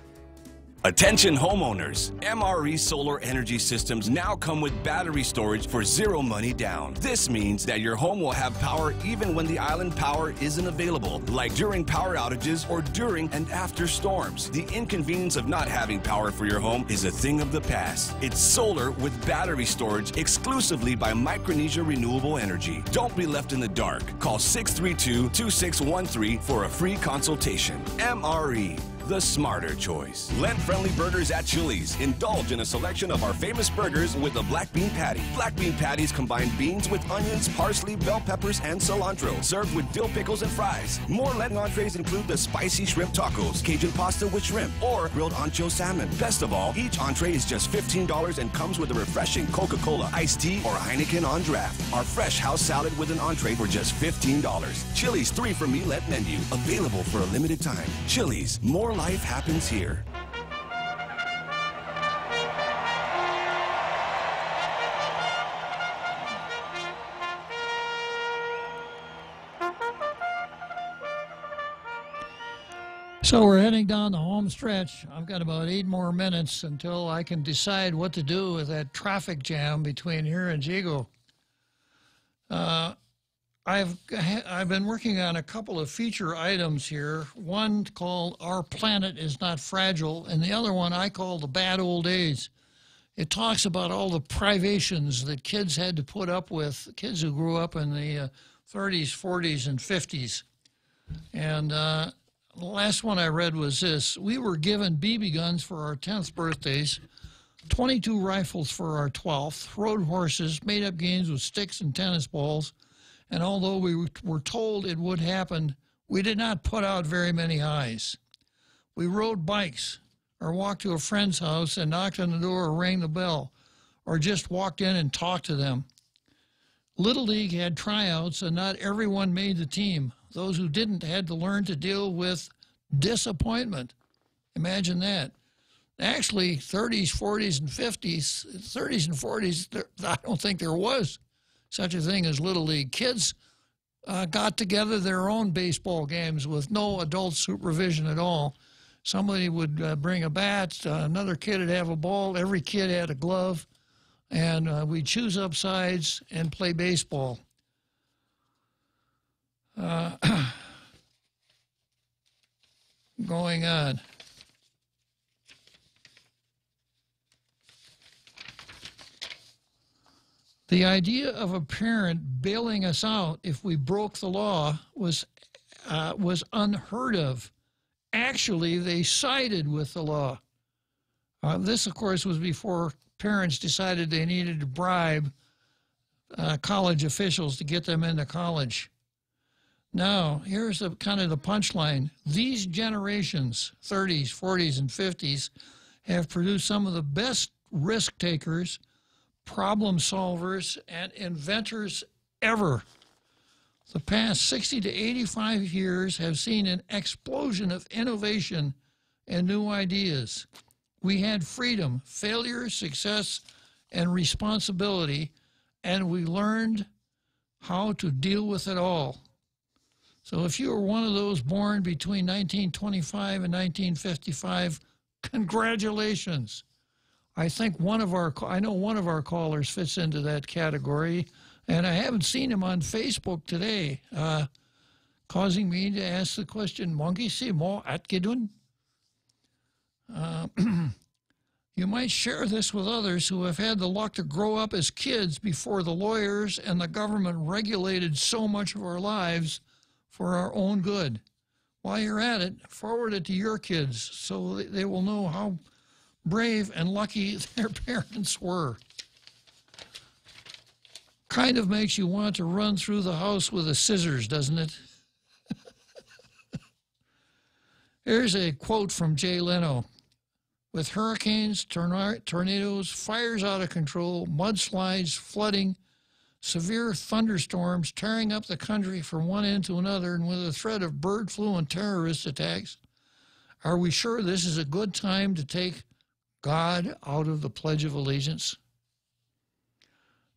Attention homeowners, MRE solar energy systems now come with battery storage for zero money down. This means that your home will have power even when the island power isn't available, like during power outages or during and after storms. The inconvenience of not having power for your home is a thing of the past. It's solar with battery storage exclusively by Micronesia Renewable Energy. Don't be left in the dark. Call 632-2613 for a free consultation. MRE. The smarter choice. Lent-friendly burgers at Chili's. Indulge in a selection of our famous burgers with a black bean patty. Black bean patties combine beans with onions, parsley, bell peppers, and cilantro. Served with dill pickles and fries. More Lenten entrees include the spicy shrimp tacos, Cajun pasta with shrimp, or grilled ancho salmon. Best of all, each entree is just $15 and comes with a refreshing Coca-Cola, iced tea, or Heineken on draft. Our fresh house salad with an entree for just $15. Chili's 3 for Me Lent menu. Available for a limited time. Chili's. More life happens here. So we're heading down the home stretch. I've got about 8 more minutes until I can decide what to do with that traffic jam between here and Jigo. I've been working on a couple of feature items here. One called Our Planet is Not Fragile, and the other one I call The Bad Old Days. It talks about all the privations that kids had to put up with, kids who grew up in the 30s, 40s, and 50s. And the last one I read was this: we were given BB guns for our 10th birthdays, 22 rifles for our 12th, rode horses, made up games with sticks and tennis balls, and although we were told it would happen, we did not put out very many highs. We rode bikes, or walked to a friend's house and knocked on the door or rang the bell, or just walked in and talked to them. Little League had tryouts, and not everyone made the team. Those who didn't had to learn to deal with disappointment. Imagine that. Actually, 30s, 40s, and 50s, 30s and 40s, I don't think there was such a thing as Little League. Kids got together their own baseball games with no adult supervision at all. Somebody would bring a bat, another kid would have a ball, every kid had a glove, and we'd choose up sides and play baseball. Going on. The idea of a parent bailing us out if we broke the law was unheard of. Actually, they sided with the law. This, of course, was before parents decided they needed to bribe college officials to get them into college. Now, here's kind of the punchline. These generations, 30s, 40s, and 50s, have produced some of the best risk takers, problem solvers, and inventors ever. The past 60 to 85 years have seen an explosion of innovation and new ideas. We had freedom, failure, success, and responsibility, and we learned how to deal with it all. So if you were one of those born between 1925 and 1955, congratulations. I know one of our callers fits into that category, and I haven't seen him on Facebook today, causing me to ask the question, Monkey si mo at gidun? You might share this with others who have had the luck to grow up as kids before the lawyers and the government regulated so much of our lives for our own good. While you're at it, forward it to your kids so they will know how brave and lucky their parents were. Kind of makes you want to run through the house with the scissors, doesn't it? Here's a quote from Jay Leno. With hurricanes, tornadoes, fires out of control, mudslides, flooding, severe thunderstorms tearing up the country from one end to another, and with a threat of bird flu and terrorist attacks, are we sure this is a good time to take God out of the Pledge of Allegiance?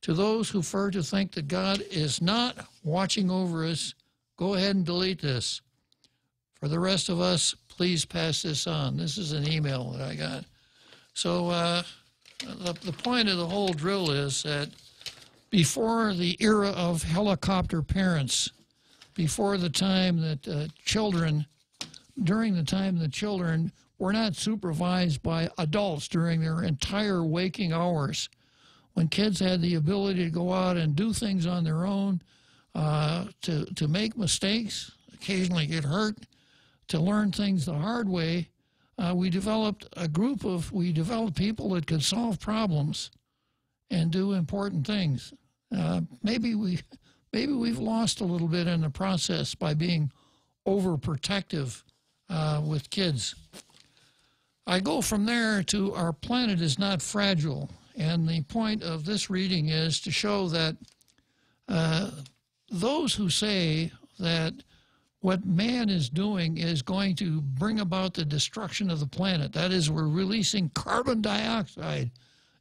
To those who prefer to think that God is not watching over us, go ahead and delete this. For the rest of us, please pass this on. This is an email that I got. So the point of the whole drill is that before the era of helicopter parents, before the time that during the time that children were not supervised by adults during their entire waking hours, when kids had the ability to go out and do things on their own, to make mistakes, occasionally get hurt, to learn things the hard way, we developed people that could solve problems and do important things. Maybe we've lost a little bit in the process by being overprotective with kids. I go from there to Our Planet is Not Fragile, and the point of this reading is to show that those who say that what man is doing is going to bring about the destruction of the planet, that is, we're releasing carbon dioxide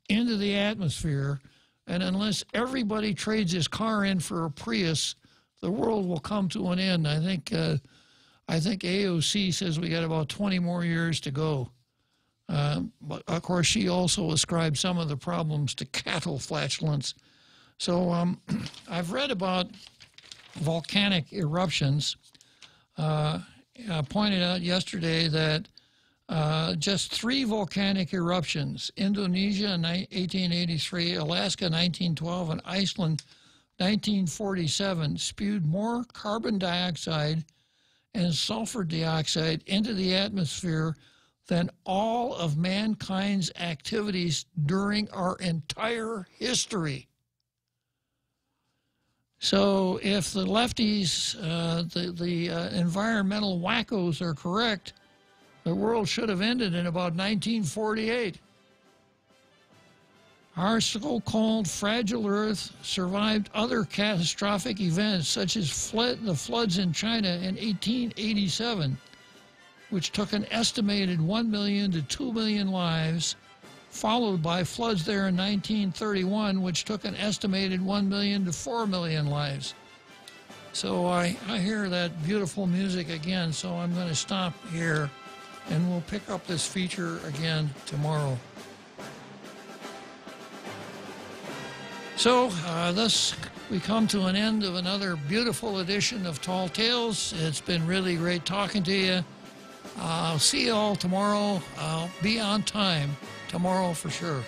into the atmosphere, and unless everybody trades his car in for a Prius, the world will come to an end. I I think AOC says we got about 20 more years to go. But of course, she also ascribed some of the problems to cattle flatulence. So I've read about volcanic eruptions. I pointed out yesterday that just 3 volcanic eruptions, Indonesia in 1883, Alaska 1912, and Iceland 1947, spewed more carbon dioxide and sulfur dioxide into the atmosphere than all of mankind's activities during our entire history. So if the lefties, the environmental wackos are correct, the world should have ended in about 1948. Our so-called fragile Earth survived other catastrophic events, such as the floods in China in 1887, which took an estimated 1 million to 2 million lives, followed by floods there in 1931, which took an estimated 1 million to 4 million lives. So I hear that beautiful music again, so I'm going to stop here, and we'll pick up this feature again tomorrow. So thus we come to an end of another beautiful edition of Tall Tales. It's been really great talking to you. I'll see you all tomorrow. I'll be on time tomorrow for sure.